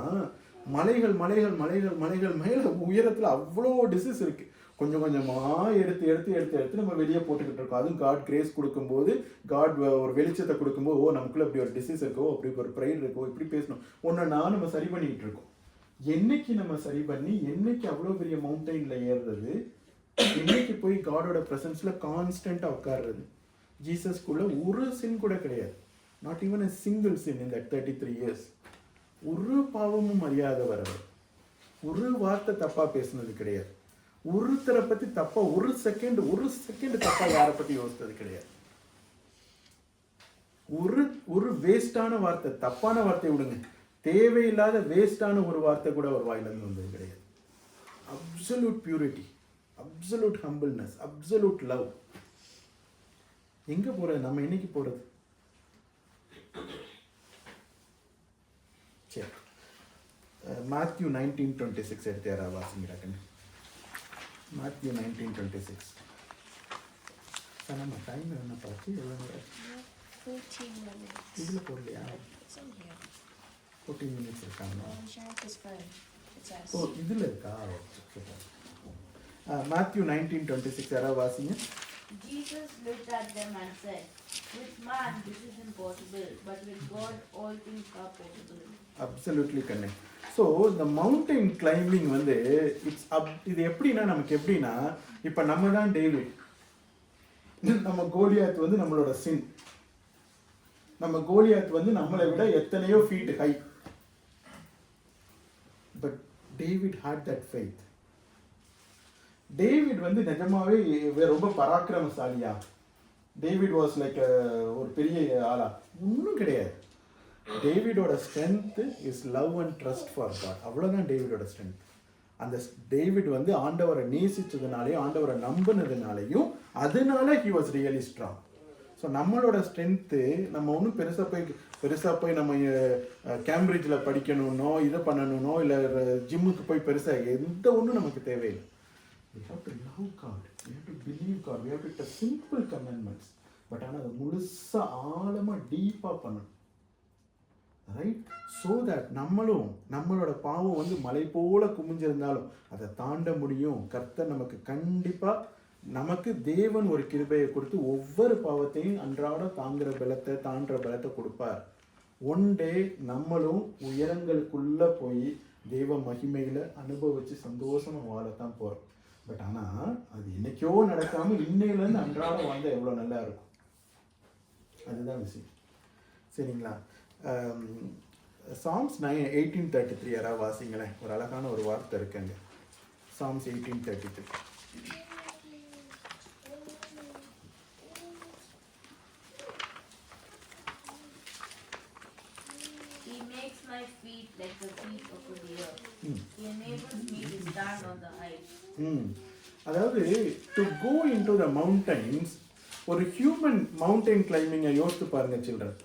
மலைகள் மலைகள் மலைகள் மலைகள் மேல உயரத்துல அவ்வளோ டிசீஸ் இருக்கு. கொஞ்சம் கொஞ்சமாக எடுத்து நம்ம வெளியே போட்டுக்கிட்டு இருக்கோம். அதுவும் காட் கிரேஸ் கொடுக்கும்போது, காட் ஒரு வெளிச்சத்தை கொடுக்கும்போது, நமக்குள்ள இப்படி ஒரு டிசீஸ் இருக்கோ, அப்படி ஒரு ப்ரைட் இருக்கோ, இப்படி பேசணும், ஒன்றுனா நம்ம சரி பண்ணிக்கிட்டு இருக்கோம். என்னைக்கு நம்ம சரி பண்ணி, என்னைக்கு அவ்வளோ பெரிய மவுண்டைன்ல ஏறுறது, என்னைக்கு போய் காடோட ப்ரெசன்ஸ்ல கான்ஸ்டன்டா உட்கார்றது? ஜீசஸ்குள்ள ஒரு சின் கூட கிடையாது. Not even a single sin in that 33 years. ஒரு பாவமும் அறியாதவர் அவர். ஒரு வார்த்தை தப்பா பேசுனது கிடையாது. ஒருத்தரை பத்தி தப்பா ஒரு செகண்ட் தப்பா யாரை பத்தி யோசித்தது கிடையாது. ஒரு வேஸ்டான வார்த்தை, தப்பான வார்த்தை விடுங்க, தேவையில்லாத வேஸ்டான ஒரு வார்த்தை கூட ஒரு வாயிலிருந்து வந்தது கிடையாது. Absolute purity, absolute humbleness, absolute love. எங்க போறது நம்ம இன்னைக்கு போறது? சரி, Matthew 19:26 எடுத்து யாராவது வாசிங்கிறாக்கன்னு. Matthew 19:26. நம்ம டைம் என்ன பார்த்து எவ்வளோ நேரம்? 14 minutes. இதில் போடலையா? It's in here. 14 minutes இருக்காங்க. Sharing his phone. It says. ஓ இதில் இருக்கா? Matthew 19:26 யாராவது வாசிங்க. Jesus looked at them and said, with man this is impossible, but with God all things are possible. Absolutely correct. So இந்த mountain climbing வந்து இது எப்படின்னா, நமக்கு எப்படின்னா, இப்போ நம்ம தான் டேவிட், நம்ம கோலியாத் வந்து நம்மளோட சின், நம்ம கோலியாத் வந்து நம்மளை விட எத்தனையோ feet high, but David had that faith. David வந்து நிஜமாவே ரொம்ப பராக்கிரமசாலியா? டேவிட் வாஸ் லைக் ஒரு பெரிய ஆளா? ஒன்றும் கிடையாது. டேவிடோட strength is love and trust for God. அவ்வளோதான் டேவிடோட ஸ்ட்ரென்த். அந்த டேவிட் வந்து ஆண்டவரை நேசிச்சதுனாலையும் ஆண்டவரை நம்பினதுனாலையும் அதனால he was really strong. So நம்மளோட ஸ்ட்ரென்த்து, நம்ம ஒன்றும் பெருசாக போய் நம்ம கேம்பிரிட்ஜில் படிக்கணும்னோ இதை பண்ணணும்னோ இல்லை ஜிம்முக்கு போய் பெருசாக எந்த ஒன்றும் நமக்கு தேவையில்லை. We have to love God, we have to believe God, we have to take simple commandments. But ஆனால் அதை முழுசாக ஆழமாக டீப்பாக பண்ணணும், ரைட்? ஸோ தட் நம்மளோட பாவம் வந்து மலை போல குமிஞ்சிருந்தாலும் அதை தாண்ட முடியும். கர்த்தர் நமக்கு கண்டிப்பாக, நமக்கு தேவன் ஒரு கிருபையை கொடுத்து ஒவ்வொரு பாவத்தையும் அன்றாட தாண்டுற பலத்தை கொடுப்பார். ஒன் டே நம்மளும் உயரங்களுக்குள்ளே போய் தெய்வ மகிமையில் அனுபவித்து சந்தோஷமாக வாழத்தான் போகிறோம். பட் ஆனால் அது என்னைக்கோ நடக்காமல் இன்னையிலேருந்து அன்றாடம் வாழ்ந்தால் எவ்வளோ நல்லா இருக்கும், அதுதான் விஷயம். சரிங்களா? Psalms 18:33 யாராவது வாசிங்களேன். ஒரு அழகான ஒரு வார்த்தை இருக்குங்க. Psalms 18:33. He makes my feet like the feet of a deer. He enables me to stand on the heights. அதாவது to go into the mountains, ஒரு ஹியூமன் மவுண்டைன் கிளைம்பிங்கை யோசித்து பாருங்க சில்ட்ரன்.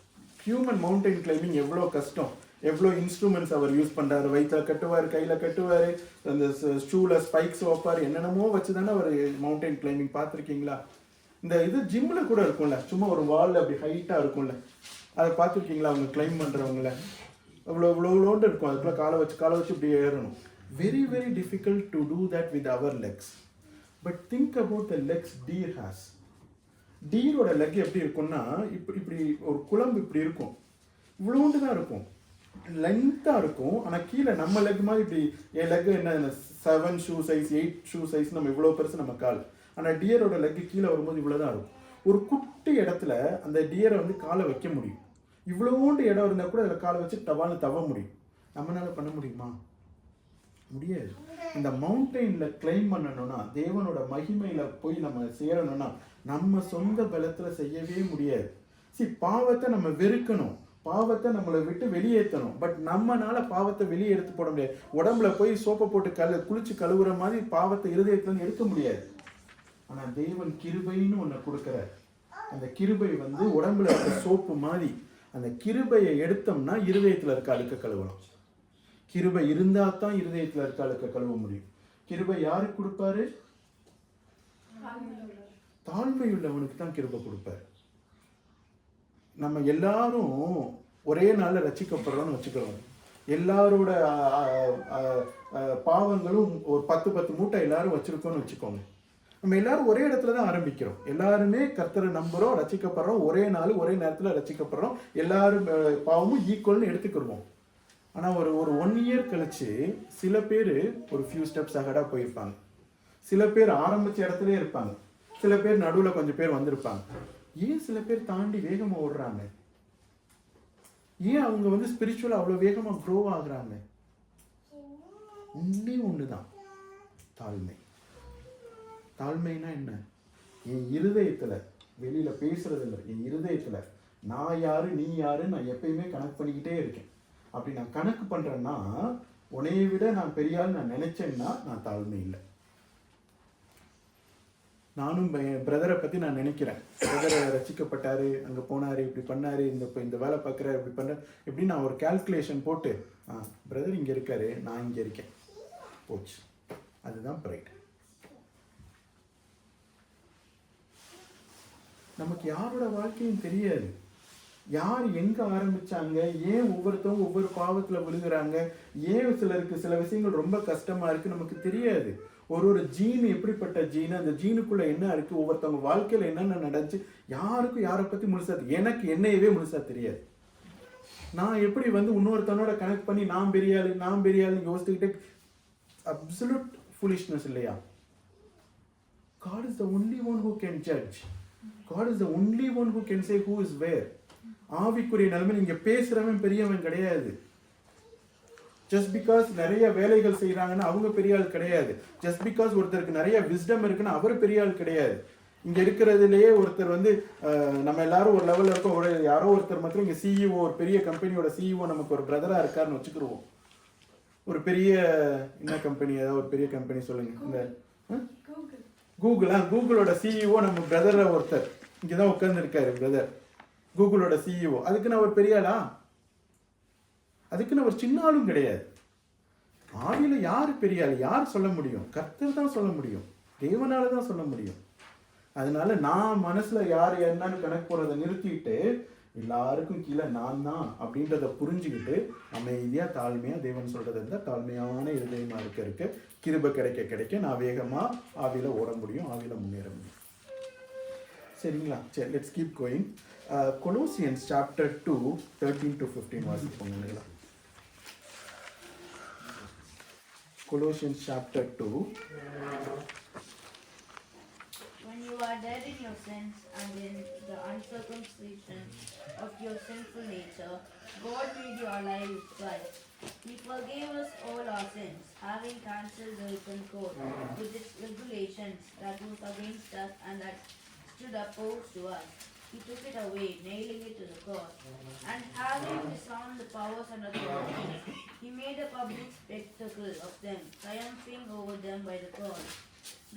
ஹியூமன் மவுண்டைன் கிளைம்பிங் எவ்வளோ கஷ்டம், எவ்வளோ instruments அவர் use பண்ணுறாரு. வயிற்றில் கட்டுவார், கையில் கட்டுவார், அந்த ஷூவில் ஸ்பைக்ஸ் வைப்பார், என்னென்னமோ வச்சு தானே அவர் மவுண்டைன் கிளைம்பிங் பார்த்துருக்கீங்களா? இது ஜிம்மில் கூட இருக்கும்ல, சும்மா ஒரு வால் அப்படி ஹைட்டாக இருக்கும்ல, அதை பார்த்துருக்கீங்களா? அவங்க கிளைம் பண்ணுறவங்கள இவ்வளோண்டு இருக்கும், அதுக்குள்ளே காலை வச்சு இப்படி ஏறணும். Very very difficult to do that with our legs. But think about the legs deer has. டீரோட லெக் எப்படி இருக்கும்னா, இப்படி ஒரு குழம்பு இப்படி இருக்கும், இவ்வளோண்டு தான் இருக்கும், லென்த்தாக இருக்கும். ஆனால் கீழே நம்ம லெக் மாதிரி இப்படி, என் லெக் என்ன 7 ஷூ சைஸ் 8 ஷூ சைஸ், நம்ம இவ்வளோ பெருசு நம்ம கால். ஆனால் டியரோட லெக்கு கீழே வரும்போது இவ்வளோ தான் இருக்கும். ஒரு குட்டி இடத்துல அந்த டியரை வந்து காலை வைக்க முடியும். இவ்வளோண்டு இடம் இருந்தால் கூட அதில் காலை வச்சு டவால்னு தவ முடியும். நம்மளால பண்ண முடியுமா? முடியாது. இந்த மவுண்டெயினில் கிளைம் பண்ணணும்னா, தேவனோட மகிமையில் போய் நம்ம சேரணும்னா, நம்ம சொந்த பலத்தில் செய்யவே முடியாது. பாவத்தை நம்ம வெறுக்கணும், பாவத்தை நம்மளை விட்டு வெளியேற்றணும். பட் நம்மனால பாவத்தை வெளியே எடுத்து போட முடியாது. உடம்புல போய் சோப்பை போட்டு குளிச்சு கழுவுற மாதிரி பாவத்தை இருதயத்துல எடுக்க முடியாது. ஆனா தேவன் கிருபைன்னு ஒண்ணு கொடுக்கிறார். அந்த கிருபை வந்து உடம்புல இருக்க சோப்பு மாதிரி. அந்த கிருபையை எடுத்தோம்னா இருதயத்துல இருக்க அழுக்க கழுவலாம். கிருபை இருந்தா தான் இருதயத்துல இருக்க அழுக்க கழுவ முடியும். கிருபை யாருக்கு கொடுப்பாரு? தாழ்மை உள்ளவனுக்கு தான் கிருபை கொடுப்பாரு. நம்ம எல்லாரும் ஒரே நாள்ல ரட்சிக்கப்படுறோம்னு வச்சுக்கிறோம். எல்லாரோட பாவங்களும் ஒரு 10 மூட்டை எல்லாரும் வச்சிருக்கோம்னு வச்சுக்கோங்க. நம்ம எல்லாரும் ஒரே இடத்துல தான் ஆரம்பிக்கிறோம். எல்லாருமே கர்த்தரை நம்புறோம், ரட்சிக்கப்படுறோம், ஒரே நாள் ஒரே நேரத்தில் ரட்சிக்கப்படுறோம். எல்லாரும் பாவமும் ஈக்குவல்னு எடுத்துக்கிடுவோம். ஆனால் ஒரு 1 year கழிச்சு சில பேர் ஒரு ஃபியூ ஸ்டெப்ஸ் அகடாக போயிருப்பாங்க. சில பேர் ஆரம்பிச்ச இடத்துல இருப்பாங்க. சில பேர் நடுவில் கொஞ்சம் பேர் வந்திருப்பாங்க. ஏன் சில பேர் தாண்டி வேகமாக ஓடுறாங்க? ஏன் அவங்க வந்து ஸ்பிரிச்சுவலாக அவ்வளோ வேகமாக க்ரோ ஆகுறாங்க? ஒன்று தான், தாழ்மை. தாழ்மைனா என்ன? என் இருதயத்தில், வெளியில் பேசுறது இல்லை, என் இருதயத்தில் நான் யாரு நீ யாரு நான் எப்பயுமே கணக்கு பண்ணிக்கிட்டே இருக்கேன். அப்படி நான் கணக்கு பண்ணுறேன்னா உன்னையை விட நான் பெரிய ஆள் நான் நினைச்சேன்னா நான் தாழ்மை இல்லை. நானும் என் பிரதரை பற்றி நான் நினைக்கிறேன். பிரதரை ரசிக்கப்பட்டாரு, அங்கே போனார், இப்படி பண்ணார், இந்த வேலை பார்க்குறாரு, இப்படி பண்ணுறாரு, இப்படி நான் ஒரு கால்குலேஷன் போட்டு பிரதர் இங்கே இருக்காரு, நான் இங்கே இருக்கேன், போச்சு. அதுதான் ப்ரைட். நமக்கு யாரோட வாழ்க்கையும் தெரியாது. யார் எங்கே ஆரம்பித்தாங்க, ஏன் ஒவ்வொருத்தவங்க ஒவ்வொரு பாவத்தில் விழுகிறாங்க, ஏன் சிலருக்கு சில விஷயங்கள் ரொம்ப கஷ்டமாக இருக்குது நமக்கு தெரியாது. ஒரு ஜீன் எப்படிப்பட்ட ஜீன், அந்த ஜீனுக்குள்ளே என்ன இருக்குது, ஒவ்வொருத்தவங்க வாழ்க்கையில் என்னென்ன நடந்துச்சு, யாருக்கும் யாரை பற்றி முழுசாக எனக்கு என்னையவே முழுசாக தெரியாது. நான் எப்படி இன்னொருத்தனோட கனெக்ட் பண்ணி நான் பெரிய ஆளுன்னு யோசிச்சுக்கிட்டு அப்சல்யூட் ஃபுலிஷ்னஸ் இல்லையா? God is the only one who can judge. God is the only one who can say who is where. ஆவிக்குரிய நிலைமை நீங்க பேசுறவன் பெரியவன் கிடையாது. ஜஸ்ட் பிகாஸ் நிறைய வேலைகள் செய்யறாங்கன்னா அவங்க பெரிய ஆள் கிடையாது. ஜஸ்ட் பிகாஸ் ஒருத்தருக்கு நிறைய விஸ்டம் இருக்குன்னா அவர் பெரிய ஆள் கிடையாது. இங்க இருக்கிறதுலயே ஒருத்தர் நம்ம எல்லாரும் ஒரு லெவல்ல இருக்கோம். யாரோ ஒருத்தர் மாத்திரம் இங்க சிஇஓ, ஒரு பெரிய கம்பெனியோட சிஇஓ நமக்கு ஒரு பிரதரா இருக்காருன்னு வச்சுக்கிருவோம். ஒரு பெரிய என்ன கம்பெனி, ஏதாவது ஒரு பெரிய கம்பெனி சொல்லுங்க. இந்த கூகுளோட சிஇஓ நம்ம பிரதர ஒருத்தர் இங்கதான் உட்கார்ந்து இருக்காரு. பிரதர் கூகுளோட சிஇஓ, அதுக்குன்னு அவர் பெரிய ஆளா? அதுக்குன்னு அவர் சின்ன ஆளும் கிடையாது. ஆவியில யாரு பெரிய ஆள், யார் சொல்ல முடியும்? கர்த்தர் தான் சொல்ல முடியும், தேவனால தான் சொல்ல முடியும். அதனால நான் மனசுல யார் என்னன்னு கணக்கு போறதை நிறுத்திட்டு எல்லாருக்கும் கீழே நான் தான் அப்படின்றத புரிஞ்சுக்கிட்டு அமைதியா தாழ்மையா தேவன் சொல்றது இருந்தால் தாழ்மையான இருதயமா இருக்க கிருபை கிடைக்க நான் வேகமா ஆவியில ஓட முடியும், ஆவியில முன்னேற முடியும். சரிங்களா? சரி, let's keep going. Colossians chapter 2 13 to 15 வாசிப்போம். Colossians chapter 2. When you are dead in your sins and in the uncircumcision of your sinful nature, God made you alive with Christ. He forgave us all our sins, having cancelled the written code with its regulations that was against us and that stood opposed to us. He took it away, nailing it to the cross. And having disarmed the powers and authorities, he made a public spectacle of them, triumphing over them by the cross.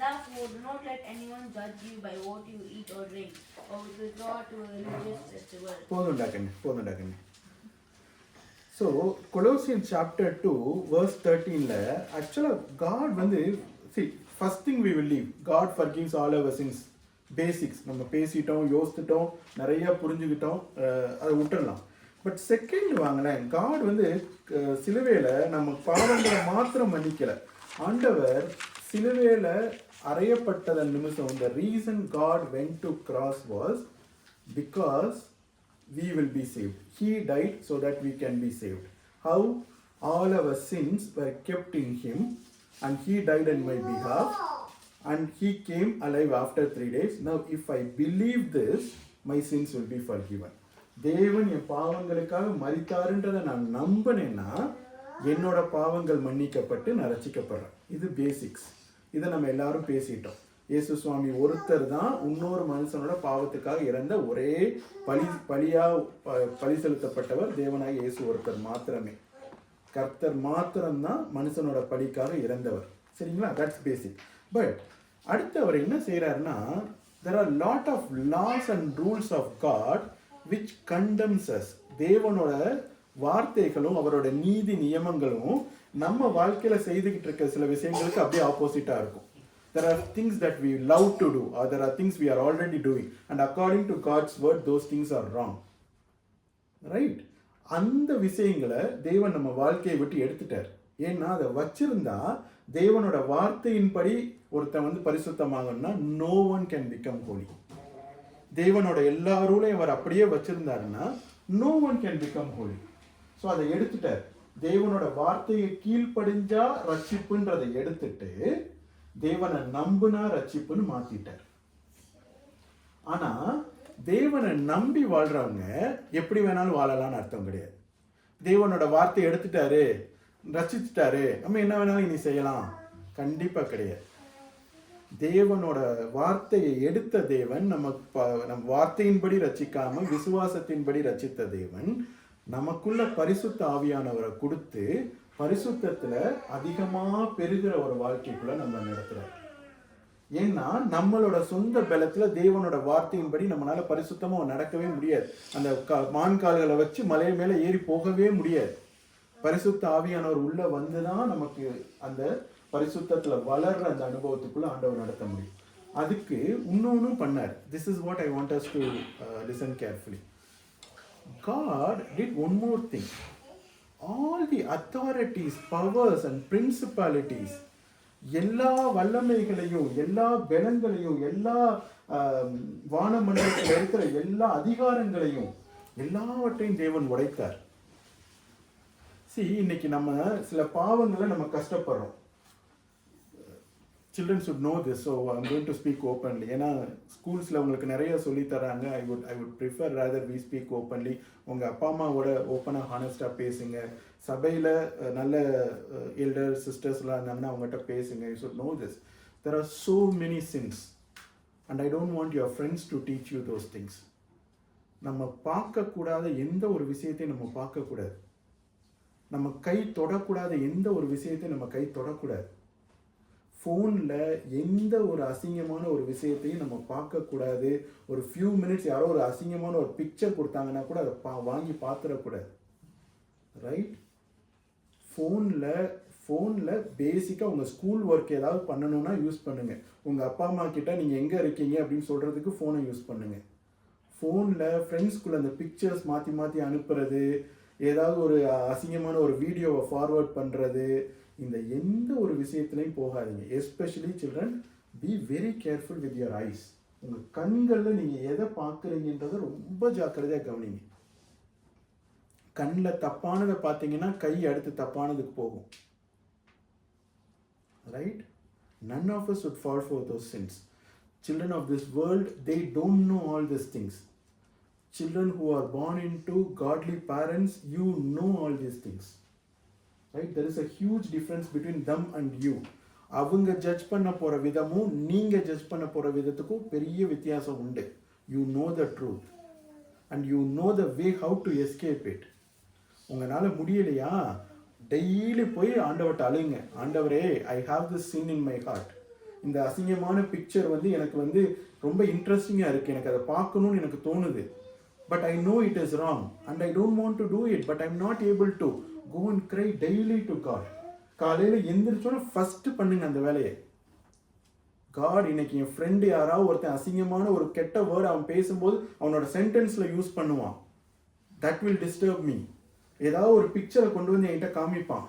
Therefore, do not let anyone judge you by what you eat or drink, or with regard to a religious festival. போதுண்டாக்கண்ணே. So, Colossians chapter 2 verse 13ல actually God see, first thing we will leave, God forgives all our sins. Basics நம்ம பேசிட்டோம், யோசித்துட்டோம், நிறைய புரிஞ்சுக்கிட்டோம், அதை விட்டுடலாம். But second வாங்கினேன், God சிலுவையில் நம்ம பாவங்களை மாத்திரம் மன்னிக்கலை. ஆண்டவர் சிலுவையில் அறையப்பட்டதன் நிமிஷம், the reason God went to cross was because we will be saved. He died so that we can be saved. How? All our sins were kept in him and he died on my behalf. And he came alive after 3 days. Now, if I believe this, my sins will be forgiven. தேவன் என் பாவங்களுக்காக மரித்தாருன்றதை நான் நம்பினேன்னா என்னோட பாவங்கள் மன்னிக்கப்பட்டு நான் ரட்சிக்கப்படுறேன். இது basics. இதை நம்ம எல்லாரும் பேசிட்டோம். இயேசு சுவாமி ஒருத்தர் தான் இன்னொரு மனுஷனோட பாவத்துக்காக இறந்த ஒரே பலி செலுத்தப்பட்டவர். தேவனாக இயேசு ஒருத்தர் மாத்திரமே, கர்த்தர் மாத்திரம்தான் மனுஷனோட பலிக்காக இறந்தவர். சரிங்களா? That's basic. பட் அடுத்து அவர் என்ன செய்யறாருன்னா, there are lot of laws and rules of God which condemns us. தேவனோட வார்த்தைகளும் அவரோட நீதி நியமங்களும் நம்ம வாழ்க்கையில செய்துகிட்டு இருக்க சில விஷயங்களுக்கு அப்படியே ஆப்போசிட்டா இருக்கும். There are things that we love to do, or there are things we are already doing, and according to God's word those things are wrong. Right? அந்த விஷயங்களை தேவன் நம்ம வாழ்க்கையை விட்டு எடுத்துட்டார். ஏன்னா அதை வச்சிருந்தா தேவனோட வார்த்தையின்படி ஒருத்தன் பரிசுத்தமாகணும்னா no one can become holy. தேவனோட எல்லா ரூலையும் அவர் அப்படியே வச்சிருந்தாருன்னா no one can become holy. So அதை எடுத்துட்டார். தேவனோட வார்த்தையை கீழ்ப்படிஞ்சா ரட்சிப்புன்றதை எடுத்துட்டு தேவனை நம்புனா ரட்சிப்புன்னு மாத்திட்டார். ஆனா தேவனை நம்பி வாழ்றவங்க எப்படி வேணாலும் வாழலாம்னு அர்த்தம் கிடையாது. தேவனோட வார்த்தையை எடுத்துட்டாரு, ரட்சிச்சுட்டாரு, நம்ம என்ன வேணாலும் இனி செய்யலாம், கண்டிப்பா கிடையாது. தேவனோட வார்த்தையை எடுத்த தேவன் நம்ம வார்த்தையின்படி ரட்சிக்காம விசுவாசத்தின்படி ரட்சித்த தேவன் நமக்குள்ள பரிசுத்த ஆவியானவரை கொடுத்து பரிசுத்தத்துல அதிகமா பெருகிற ஒரு வாழ்க்கைக்குள்ள நம்ம நடத்துறார். ஏன்னா நம்மளோட சொந்த பலத்துல தேவனோட வார்த்தையின்படி நம்மளால பரிசுத்தமா நடக்கவே முடியாது. அந்த மான் கால்களை வச்சு மலை மேல ஏறி போகவே முடியாது. பரிசுத்த ஆவியானவர் உள்ள வந்துதான் நமக்கு அந்த பரிசுத்தத்துல வளர்ற அந்த அனுபவத்துக்குள்ள ஆண்டவர் நடத்த முடியும். அதுக்கு இன்னொன்னும் பண்ணார். This is what I want us to listen carefully. God did one more thing. All the authorities, powers and principalities, எல்லா வல்லமைகளையும் எல்லா பலங்களையும் எல்லா வானமண்டலத்தில் இருக்கிற எல்லா அதிகாரங்களையும் எல்லாவற்றையும் தேவன் உடைத்தார். இன்னைக்கு நம்ம சில பாவங்களை நம்ம கஷ்டப்படுறோம். Children should know this, so I'm going to speak openly. ஏன்னா ஸ்கூல்ஸில் உங்களுக்கு நிறைய சொல்லி தராங்க. I would prefer rather we speak openly. உங்கள் அப்பா அம்மாவோட ஓப்பனாக ஹானஸ்டாக பேசுங்க. சபையில் நல்ல எல்டர் சிஸ்டர்ஸ்லாம் இருந்தாங்கன்னா அவங்ககிட்ட பேசுங்க. You should know this. There are so many sins and I don't want your friends to teach you those things. நம்ம பார்க்கக்கூடாத எந்த ஒரு விஷயத்தையும் நம்ம பார்க்கக்கூடாது. நம்ம கை தொடக்கூடாத எந்த ஒரு விஷயத்தையும் நம்ம கை தொடக்கூடாது. ஃபோனில் எந்த ஒரு அசிங்கமான ஒரு விஷயத்தையும் நம்ம பார்க்கக்கூடாது. ஒரு ஃபியூ மினிட்ஸ் யாரோ ஒரு அசிங்கமான ஒரு பிக்சர் கொடுத்தாங்கன்னா கூட அதை வாங்கி பார்த்துடக்கூடாது. ரைட்? ஃபோனில் பேசிக்காக உங்கள் ஸ்கூல் ஒர்க் ஏதாவது பண்ணணும்னா யூஸ் பண்ணுங்கள். உங்கள் அப்பா அம்மா கிட்ட நீங்கள் எங்கே இருக்கீங்க அப்படின்னு சொல்கிறதுக்கு ஃபோனை யூஸ் பண்ணுங்கள். ஃபோனில் ஃப்ரெண்ட்ஸ்குள்ளே அந்த பிக்சர்ஸ் மாற்றி மாற்றி அனுப்புறது, ஏதாவது ஒரு அசிங்கமான ஒரு வீடியோவை ஃபார்வர்ட் பண்ணுறது, இந்த எந்த ஒரு விஷயத்துலையும் போகாதீங்க. Especially children, be very careful with your eyes. உங்கள் கண்களில் நீங்கள் எதை பார்க்குறீங்கன்றதை ரொம்ப ஜாக்கிரதையாக கவனிங்க. கண்ணில் தப்பானதை பார்த்தீங்கன்னா கை அடுத்து தப்பானதுக்கு போகும். Right? None of us would fall for those sins. Children of this world, they don't know all these things. Children who are born into godly parents, you know all these things. Right? There is a huge difference between them and you. அவங்க judge பண்ண போகிற விதமும் நீங்கள் judge பண்ண போகிற விதத்துக்கும் பெரிய வித்தியாசம் உண்டு. You know the truth and you know the way how to escape it. உங்களால் முடியலையா, டெய்லி போய் ஆண்டவர்கிட்ட அழுங்க. ஆண்டவரே, I have this sin in my heart. இந்த அசிங்கமான பிக்சர் எனக்கு ரொம்ப இன்ட்ரெஸ்டிங்காக இருக்குது, எனக்கு அதை பார்க்கணும்னு எனக்கு தோணுது. But I know it is wrong and I don't want to do it, but I'm not able to. Go and cry daily to God. காலையில் எந்திரிச்சோன்னா ஃபஸ்ட்டு பண்ணுங்க அந்த வேலையை. காட், இன்னைக்கு என் ஃப்ரெண்டு யாராவது ஒருத்தன் அசிங்கமான ஒரு கெட்ட வேர்டு அவன் பேசும்போது அவனோட சென்டென்ஸில் யூஸ் பண்ணுவான். That will disturb me. ஏதாவது ஒரு பிக்சரை கொண்டு வந்து என்கிட்ட காமிப்பான்.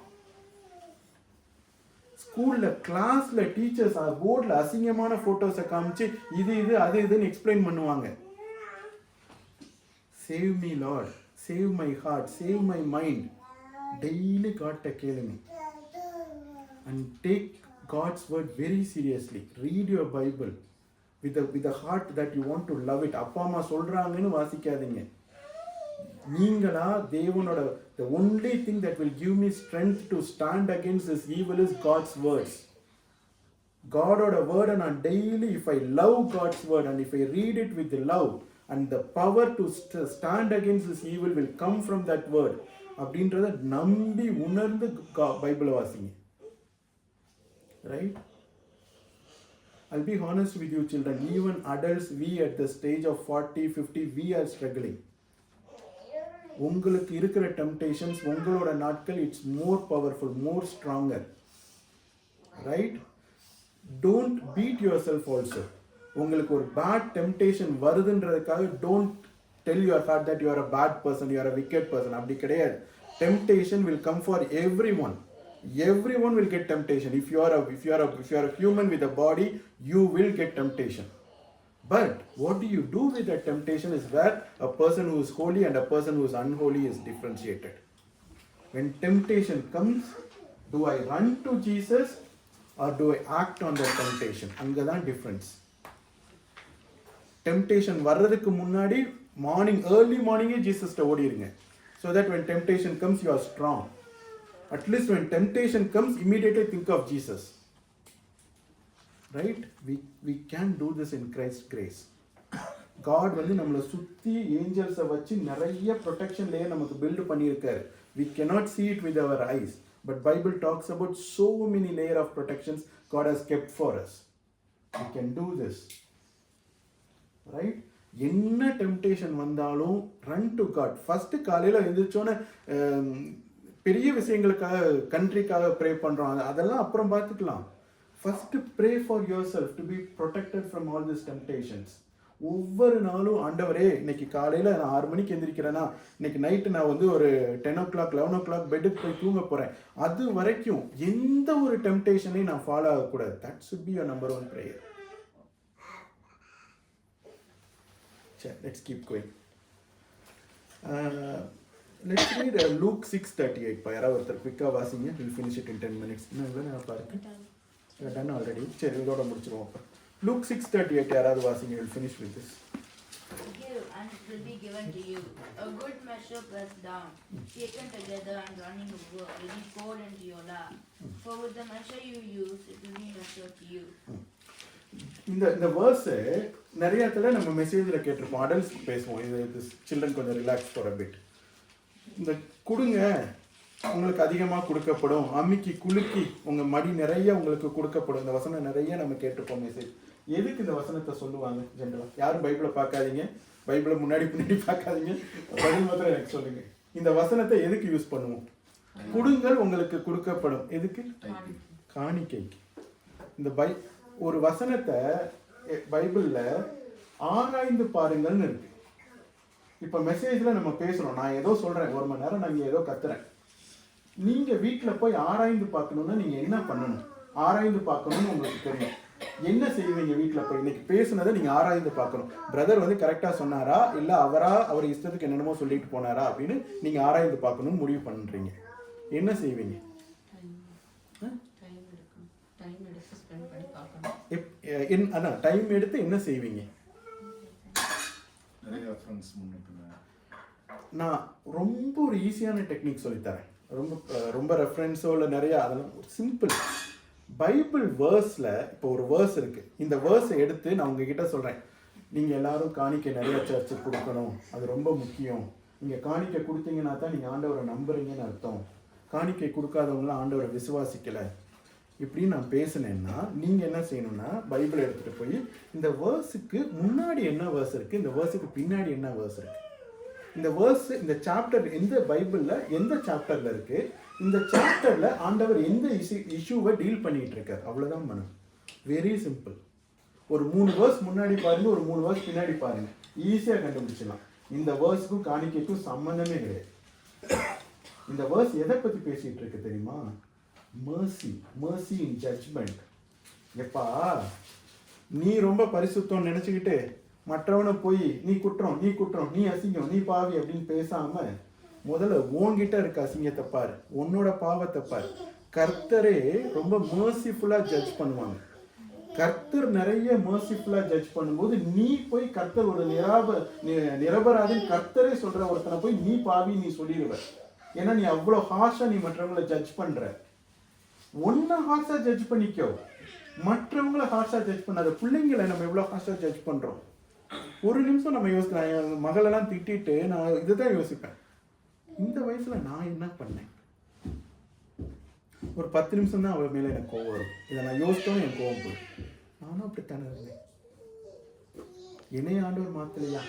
ஸ்கூலில் கிளாஸில் டீச்சர்ஸ் போர்டில் அசிங்கமான ஃபோட்டோஸை காமிச்சு இது அது இதுன்னு எக்ஸ்பிளைன் பண்ணுவாங்க. Save me Lord, save my heart, save my mind. Daily காட்ட கேளுங்க. And take God's word very seriously. Read your Bible with a heart that you want to love it. அப்பா அம்மா சொல்றாங்கன்னு வாசிக்காதீங்க. நீங்களா தேவனோட the only thing that will give me strength to stand against this evil is God's words. Godோட வேர்டை நான் daily, if I love God's word and if I read it with love, and the power to stand against this evil will come from that word. அப்படின்றத நம்பி உணர்ந்து பைபிளை வாசிங்க. Right? I'll be honest with you children, even adults, we at the stage of 40, 50, we are struggling. உங்களுக்கு இருக்கிற temptations, உங்களோட நாட்கள், it's more powerful, more stronger. Right? Don't beat yourself also. உங்களுக்கு ஒரு பேட் டெம்டேஷன் வருதுன்றதுக்காக don't tell your heart that you are a bad person, you are a wicked person. அப்படி கிடையாது. Temptation will come for everyone. Everyone will get temptation. If you are a human with a body, you will get temptation. But what do you do with that temptation is where a person who is holy and a person who is unholy is differentiated. When temptation comes, do I run to Jesus or do I act on that temptation? அங்கதான் difference. Temptation வர்றதுக்கு முன்னாடி early morning ஜீசஸ்ட ஓடிருங்க. So that when temptation comes, you are strong. At least when temptation comes, immediately think of Jesus. right? We can do this in Christ's grace. God வந்து நம்மளை சுற்றி ஏஞ்சல்ஸை வச்சு நிறைய ப்ரொடெக்ஷன்லேயே நமக்கு build பண்ணியிருக்காரு. We cannot see it with our eyes, but Bible talks about so many layer of protections God has kept for us. We can do this, right? என்ன temptation வந்தாலும் run to God. First காலையில் எழுந்திரிச்சோன்னே பெரிய விஷயங்களுக்காக கண்ட்ரிக்காக pray பண்ணுறோம், அதெல்லாம் அப்புறம் பார்த்துக்கலாம். First pray for your self to be protected from all this temptations. ஒவ்வொரு நாளும் ஆண்டவரே இன்னைக்கு காலையில் நான் 6 மணிக்கு எந்திரிக்கிறேன்னா இன்னைக்கு நைட்டு நான் வந்து ஒரு 10 o'clock 11 o'clock பெட்டுக்கு போய் தூங்க போகிறேன், அது வரைக்கும் எந்த ஒரு டெம்டேஷனையும் நான் ஃபாலோ ஆகக்கூடாது. That should be your number one prayer. சரி, let's keep going. Let's read Luke 6:38. யாராவது ஒருத்தர் குயிக்காக வாசிங்க. we'll finish it in 10 minutes. இன்னும் எவ்வளோ நேரம் பாருங்க. Ton already. சரி, இதோட முடிச்சிருவோம். அப்போ Luke 6:38 யாராவது வாசிங்க. we'll finish with this. Give, and it will be given to you. A good measure pressed down, shaken together and running over, will be poured into your lap. For with the measure you use, it will be measured to you. இந்த வேர்ஸை நிறைய இடத்துல நம்ம மெசேஜில் கேட்டிருப்போம். Adults பேசுவோம். இது children கொஞ்சம் relax for a bit. இந்த கொடுங்க உங்களுக்கு அதிகமாக கொடுக்கப்படும், அம்மிக்கு குலுக்கி உங்கள் மடி நிறைய உங்களுக்கு கொடுக்கப்படும். இந்த வசனம் நிறைய நம்ம கேட்டிருப்போம் மெசேஜ். எதுக்கு இந்த வசனத்தை சொல்லுவாங்க ஜென்ரலாக? யாரும் பைபிளை பார்க்காதீங்க, பைபிளை முன்னாடி பார்க்காதீங்க, பதில் மாத்திரம் எனக்கு சொல்லுங்க. இந்த வசனத்தை எதுக்கு யூஸ் பண்ணுவோம்? கொடுங்கள் உங்களுக்கு கொடுக்கப்படும். எதுக்கு? காணிக்கைக்கு. இந்த ஒரு வசனத்தை பைபிளில் ஆராய்ந்து பாருங்கள்னு இருக்கு. இப்போ மெசேஜில் நம்ம பேசுகிறோம், நான் ஏதோ சொல்கிறேன், 1 மணி நேரம் நான் இங்கே ஏதோ கத்துறேன். நீங்கள் வீட்டில் போய் ஆராய்ந்து பார்க்கணுன்னா நீங்கள் என்ன பண்ணணும்? ஆராய்ந்து பார்க்கணும்னு உங்களுக்கு தெரியும். என்ன செய்வீங்க வீட்டில் போய்? இன்னைக்கு பேசுனதை நீங்கள் ஆராய்ந்து பார்க்கணும். பிரதர் வந்து கரெக்டாக சொன்னாரா இல்லை அவர் இஷ்டத்துக்கு என்னென்னமோ சொல்லிட்டு போனாரா அப்படின்னு நீங்கள் ஆராய்ந்து பார்க்கணும்னு முடிவு பண்ணுறீங்க. என்ன செய்வீங்க? அதான் டைம் எடுத்து என்ன செய்வீங்க? நான் ரொம்ப ஒரு ஈஸியான டெக்னிக் சொல்லித்தரேன். ரொம்ப ரெஃபரன்ஸோ இல்லை நிறையா, அதெல்லாம் சிம்பிள். பைபிள் வேர்ஸில் இப்போ ஒரு வேர்ஸ் இருக்குது. இந்த வேர்ஸை எடுத்து நான் உங்ககிட்ட சொல்கிறேன், நீங்கள் எல்லாரும் காணிக்கை நிறைய சர்ச்சுக்கு கொடுக்கணும், அது ரொம்ப முக்கியம். நீங்கள் காணிக்கை கொடுத்தீங்கன்னா தான் நீங்கள் ஆண்டவரை நம்புறீங்கன்னு அர்த்தம். காணிக்கை கொடுக்காதவங்களாம் ஆண்டவரை விசுவாசிக்கலை இப்படின்னு நான் பேசினேன்னா நீங்கள் என்ன செய்யணும்னா பைபிளை எடுத்துகிட்டு போய் இந்த வேர்ஸுக்கு முன்னாடி என்ன வேர்ஸ் இருக்குது, இந்த வேர்ஸுக்கு பின்னாடி என்ன வேர்ஸ் இருக்குது, இந்த வேர்ஸ் இந்த சாப்டர் எந்த பைபிளில் எந்த சாப்டரில் இருக்குது, இந்த சாப்டரில் ஆண்டவர் எந்த இஷ்யூவை டீல் பண்ணிகிட்டு இருக்கார், அவ்வளோதான் மனம். Very simple. ஒரு 3 வேர்ஸ் முன்னாடி பாருங்க, ஒரு 3 வேர்ஸ் பின்னாடி பாருங்க, ஈஸியாக கண்டுபிடிச்சிடலாம். இந்த வேர்ஸுக்கும் காணிக்கைக்கும் சம்மந்தமே கிடையாது. இந்த வேர்ஸ் எதை பற்றி பேசிகிட்டு இருக்கு தெரியுமா? mercy in judgment. எப்பா நீ ரொம்ப பரிசுத்தம் நினச்சிக்கிட்டு மற்றவனை போய் நீ குற்றம் நீ அசிங்கம் நீ பாவி அப்படின்னு பேசாம முதல்ல உன்கிட்ட இருக்க அசிங்கத்தை பாரு, உன்னோட பாவத்தை பாரு. கர்த்தரே ரொம்ப மர்சிஃபுல்லாக ஜட்ஜ் பண்ணுவாங்க. கர்த்தர் நிறைய மர்சிஃபுல்லாக ஜட்ஜ் பண்ணும்போது நீ போய் கர்த்தர் ஒரு நிரபராதின்னு கர்த்தரே சொல்கிற ஒருத்தனை போய் நீ பாவி நீ சொல்லிடுவ. ஏன்னா நீ அவ்வளோ ஹார்ஷாக நீ மற்றவங்களை ஜட்ஜ் பண்ணுற. ஒன்றை ஹார்ஷாக ஜட்ஜ் பண்ணிக்கோ, மற்றவங்களை ஹார்ஷாக ஜட்ஜ் பண்ணாத. பிள்ளைங்களை நம்ம எவ்வளோ ஹார்ஷாக ஜட்ஜ் பண்ணுறோம். ஒரு நிமிஷம் நம்ம யோசிக்கலாம். என் மகளெல்லாம் திட்டிட்டு நான் இதை தான் யோசிப்பேன், இந்த வயசில் நான் என்ன பண்ணேன். ஒரு 10 நிமிஷம் தான் அவள் மேலே எனக்கு கோவம் வரும். இதை நான் யோசித்தோன்னு எனக்கு கோவம் போடும். நானும் அப்படித்தானே இருந்தேன். என்னைய ஆண்டவர் மாற்றலையா?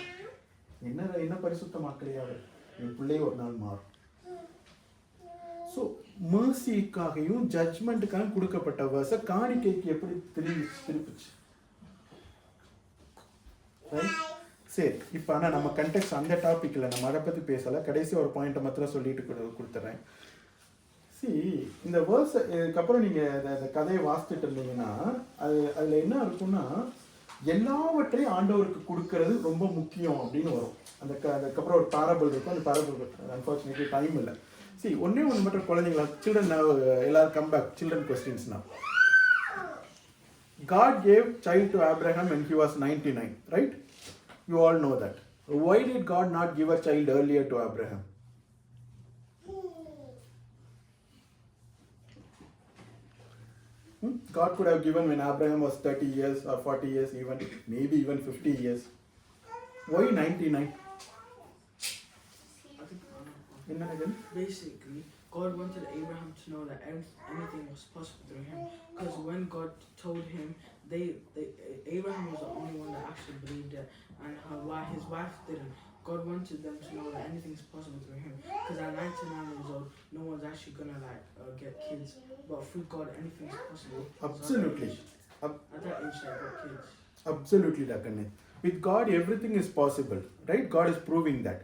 என்ன பரிசுத்தமாக்கலையா? என் பிள்ளைய ஒரு நாள் மாறும். ஸோ மர்சிக்காகவும் ஜட்ஜ்மெண்ட்டுக்காக கொடுக்கப்பட்ட வேர்ஸை காணிக்கைக்கு எப்படி திருப்பிச்சு? சரி, இப்போ ஆனால் நம்ம கண்டெக்ஸ்ட் அந்த டாப்பிக்கில் நம்ம அதை பற்றி பேசலை. கடைசி ஒரு பாயிண்ட்டை மாத்திரம் சொல்லிட்டு கொடுத்துட்றேன். இந்த வேர்ஸ் இதுக்கப்புறம் நீங்கள் அந்த கதையை வாசிச்சுட்டு இருந்தீங்கன்னா அதில் என்ன இருக்குன்னா எல்லாவற்றையும் ஆண்டவருக்கு கொடுக்கறது ரொம்ப முக்கியம் அப்படின்னு வரும். அதுக்கப்புறம் ஒரு பாரபிள் இருக்கும். அந்த பாரபிள் அன்ஃபார்ச்சுனேட்லி டைம் இல்லை. ஒன்னே ஒன்று மட்டும் குழந்தைங்களா, சில்ட்ரன் எல்லாரும் come back, children questions now. God gave child to Abraham when he was 99, right? You all know that. Why did God not give a child earlier to Abraham? God could have given when Abraham was 30 years or 40 years, even maybe even 50 years. Why 99? Enna again? Basically, God wanted Abraham to know that anything was possible through him. Because when God told him, Abraham was the only one that actually believed it, and his wife didn't. God wanted them to know that anything is possible through him. Because at 99 years old, no one's actually gonna get kids. But through God, anything is possible. Absolutely. At that age, they got kids. Absolutely, Dakanne. With God, everything is possible, right? God is proving that.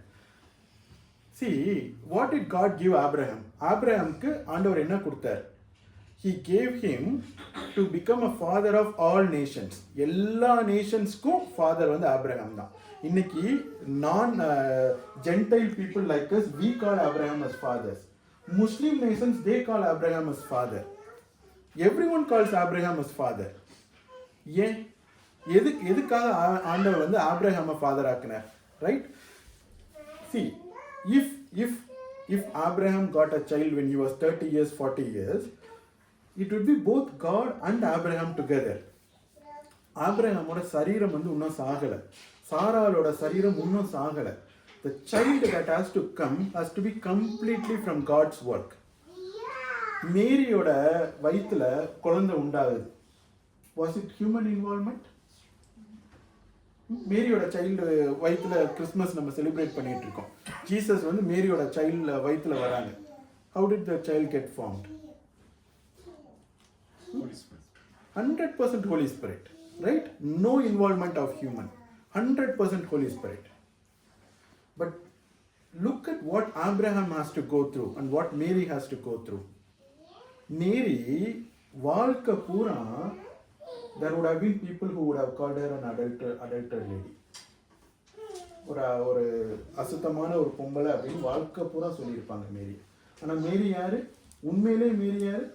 See, what did God give Abraham? Abrahamக்கு ஆண்டவர் என்ன கொடுத்தார்? He gave him to become a father of all nations. எல்லா நேஷன்ஸ்க்கும் father வந்து Abraham தான். இன்னைக்கு Gentile people like us, we call Abraham as fathers. Muslim nations, they call Abraham as father. Everyone calls Abraham as father. ஏன் எதுக்காக ஆண்டவர் வந்து ஆபிரகாமை father ஆக்கினார்? Right? See, if Abraham got a child when he was 30 years, 40 years, it would be both God and Abraham together. ஆபிரகாமோட சரீரம் வந்து இன்னும் சாகலை, சாராளோட சரீரம் இன்னும் சாகலை. The child that has to come has to be completely from God's work. மேரியோட வயிற்றுல குழந்தை உண்டாகுது. Was it human involvement? மேரியோட child வயிற்றுல கிறிஸ்மஸ் நம்ம செலிப்ரேட் பண்ணிட்டு இருக்கோம். ஜீசஸ் வந்து மேரியோட சைல்டு வயிற்றுல வராங்க. How did the child get formed? Holy Spirit. 100% Holy Spirit, right? No involvement of human. 100% Holy Spirit. But look at what Abraham has to go through and what Mary has to go through. Mary, வாழ்க்கை பூரா, there would have been people who would have called her an adultered lady. ஒரு அசுத்தமான ஒரு பொம்பளை அப்படின்னு வாழ்க்கை பூரா சொல்லியிருப்பாங்க மேரி. ஆனால் மேரி யாரு? உண்மையிலே மேரி யாரு?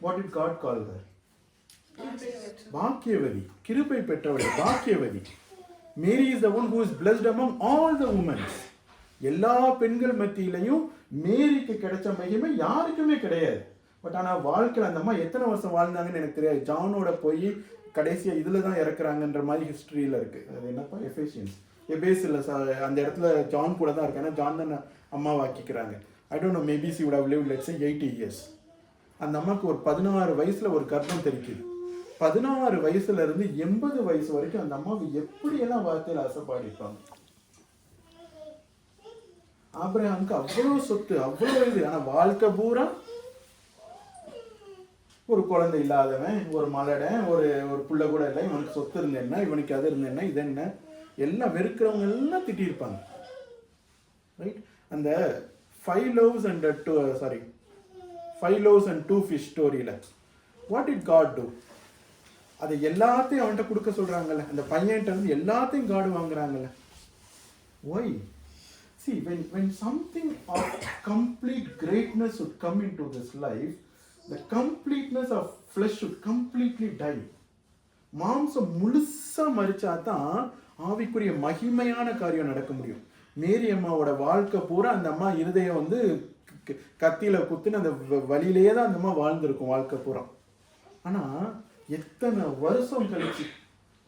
What did God call her? பாக்கியவதி, கிருபை பெற்றவள், பாக்கியவதி. மேரி is the one who is blessed among all the women. எல்லா பெண்கள் மத்தியிலையும் மேரிக்கு கிடைச்ச மகிமை யாருக்குமே கிடையாது. பட் ஆனால் வாழ்க்கையில் அந்த அம்மா எத்தனை வருஷம் வாழ்ந்தாங்கன்னு எனக்கு தெரியாது. ஜானோட போய் கடைசியாக இதில் தான் இறக்குறாங்கன்ற மாதிரி ஹிஸ்ட்ரியில் இருக்குது. அது என்னப்பா, எபேஸில் அந்த இடத்துல ஜான் கூட தான் இருக்கு. ஏன்னா ஜான் தான் அம்மாவாக்கிக்கிறாங்க. I don't know, maybe she would have lived let's say 80 years. அந்த அம்மாவுக்கு ஒரு 16 வயசில் ஒரு கர்ப்பம் தெரிக்குது. 16 வயசுலேருந்து 80 வயசு வரைக்கும் அந்த அம்மாவை எப்படியெல்லாம் வார்த்தையில் ஆசைப்பாடிப்பாங்க. ஆபிரகாமுக்கு அவ்வளோ சொத்து, அவ்வளோ இது. ஆனால் வாழ்க்கை பூரா ஒரு குழந்தை இல்லாதவன், ஒரு மலடன், ஒரு புள்ள கூட இல்லை. இவனுக்கு சொத்து இருந்த என்ன, இவனுக்கு அது இருந்த என்ன, இது என்ன, எல்லாம் வெறுக்கிறவங்க எல்லாம் திட்டிருப்பாங்க. ரைட்? அந்த 5 loaves and 2 fish ஸ்டோரியில் வாட் டிட் காட் டூ? அதை எல்லாத்தையும் அவன்கிட்ட கொடுக்க சொல்கிறாங்கல்ல, அந்த பையன்கிட்ட இருந்து எல்லாத்தையும் காடு வாங்குறாங்கல்ல. Y? See, when something of complete greatness would come into this life, the completeness of flesh should completely die. மாம்சம் முழுசா மரிச்சா தான் ஆவிக்குரிய மகிமையான காரியம் நடக்க முடியும். மேரி அம்மாவோட வாழ்க்கை பூரா அந்த அம்மா இருதயம் வந்து கத்தியில குத்துன்னு அந்த வழியிலேயே தான் அந்த அம்மா வாழ்ந்திருக்கும் வாழ்க்கை பூரா. ஆனா எத்தனை வருஷம் கழிச்சு,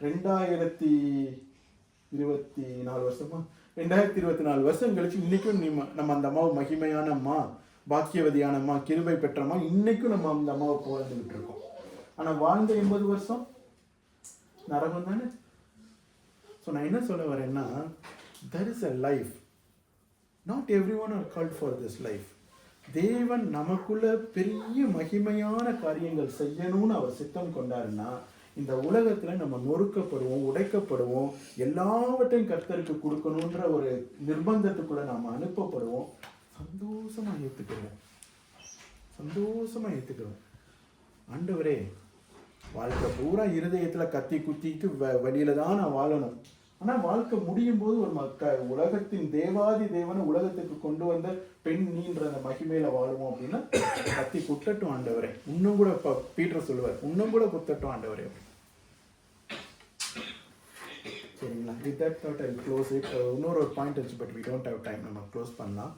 2024 வருஷமா, 2024 வருஷம் கழிச்சு இன்னைக்கும் நம்ம அந்த அம்மாவை மகிமையான அம்மா, பாக்கியவதியான அம்மா, கிருபை பெற்றம்மா, இன்னைக்கும் நம்ம அந்த அம்மாவை வாழ்ந்துகிட்டு இருக்கோம். ஆனா வாழ்ந்த 80 வருஷம் நரகம் தானே. ஸோ நான் என்ன சொல்ல வரேன்னா, there is a life. Not everyone are called for this life. தேவன் நமக்குள்ள பெரிய மகிமையான காரியங்கள் செய்யணும்னு அவர் சித்தம் கொண்டாருன்னா, இந்த உலகத்தில் நம்ம நொறுக்கப்படுவோம், உடைக்கப்படுவோம், எல்லாவற்றையும் கர்த்தருக்கு கொடுக்கணுன்ற ஒரு நிர்பந்தத்துக்குள்ள நாம் அனுப்பப்படுவோம். சந்தோஷமாக ஏற்றுக்கிறோம். ஆண்டவரே, வாழ்க்கை பூரா இருதயத்தில் கத்தி குத்திட்டு வழியில தான் நான் வாழணும். ஆனால் வாழ்க்கை முடியும் போது ஒரு உலகத்தின் தேவாதி தேவனை உலகத்துக்கு கொண்டு வந்த பெண் நீன்ற அந்த மகிமையில வாழுவோம் அப்படின்னா, கத்தி குத்தட்டும் ஆண்டவரே. இன்னும் கூட பீட்டர் சொல்லுவார், இன்னும் கூட குத்தட்டும் ஆண்டவரே. சரிங்களா? With that thought I close it. இன்னொரு பாயிண்ட் வச்சு, but we don't have time, நம்ம க்ளோஸ் பண்ணலாம்.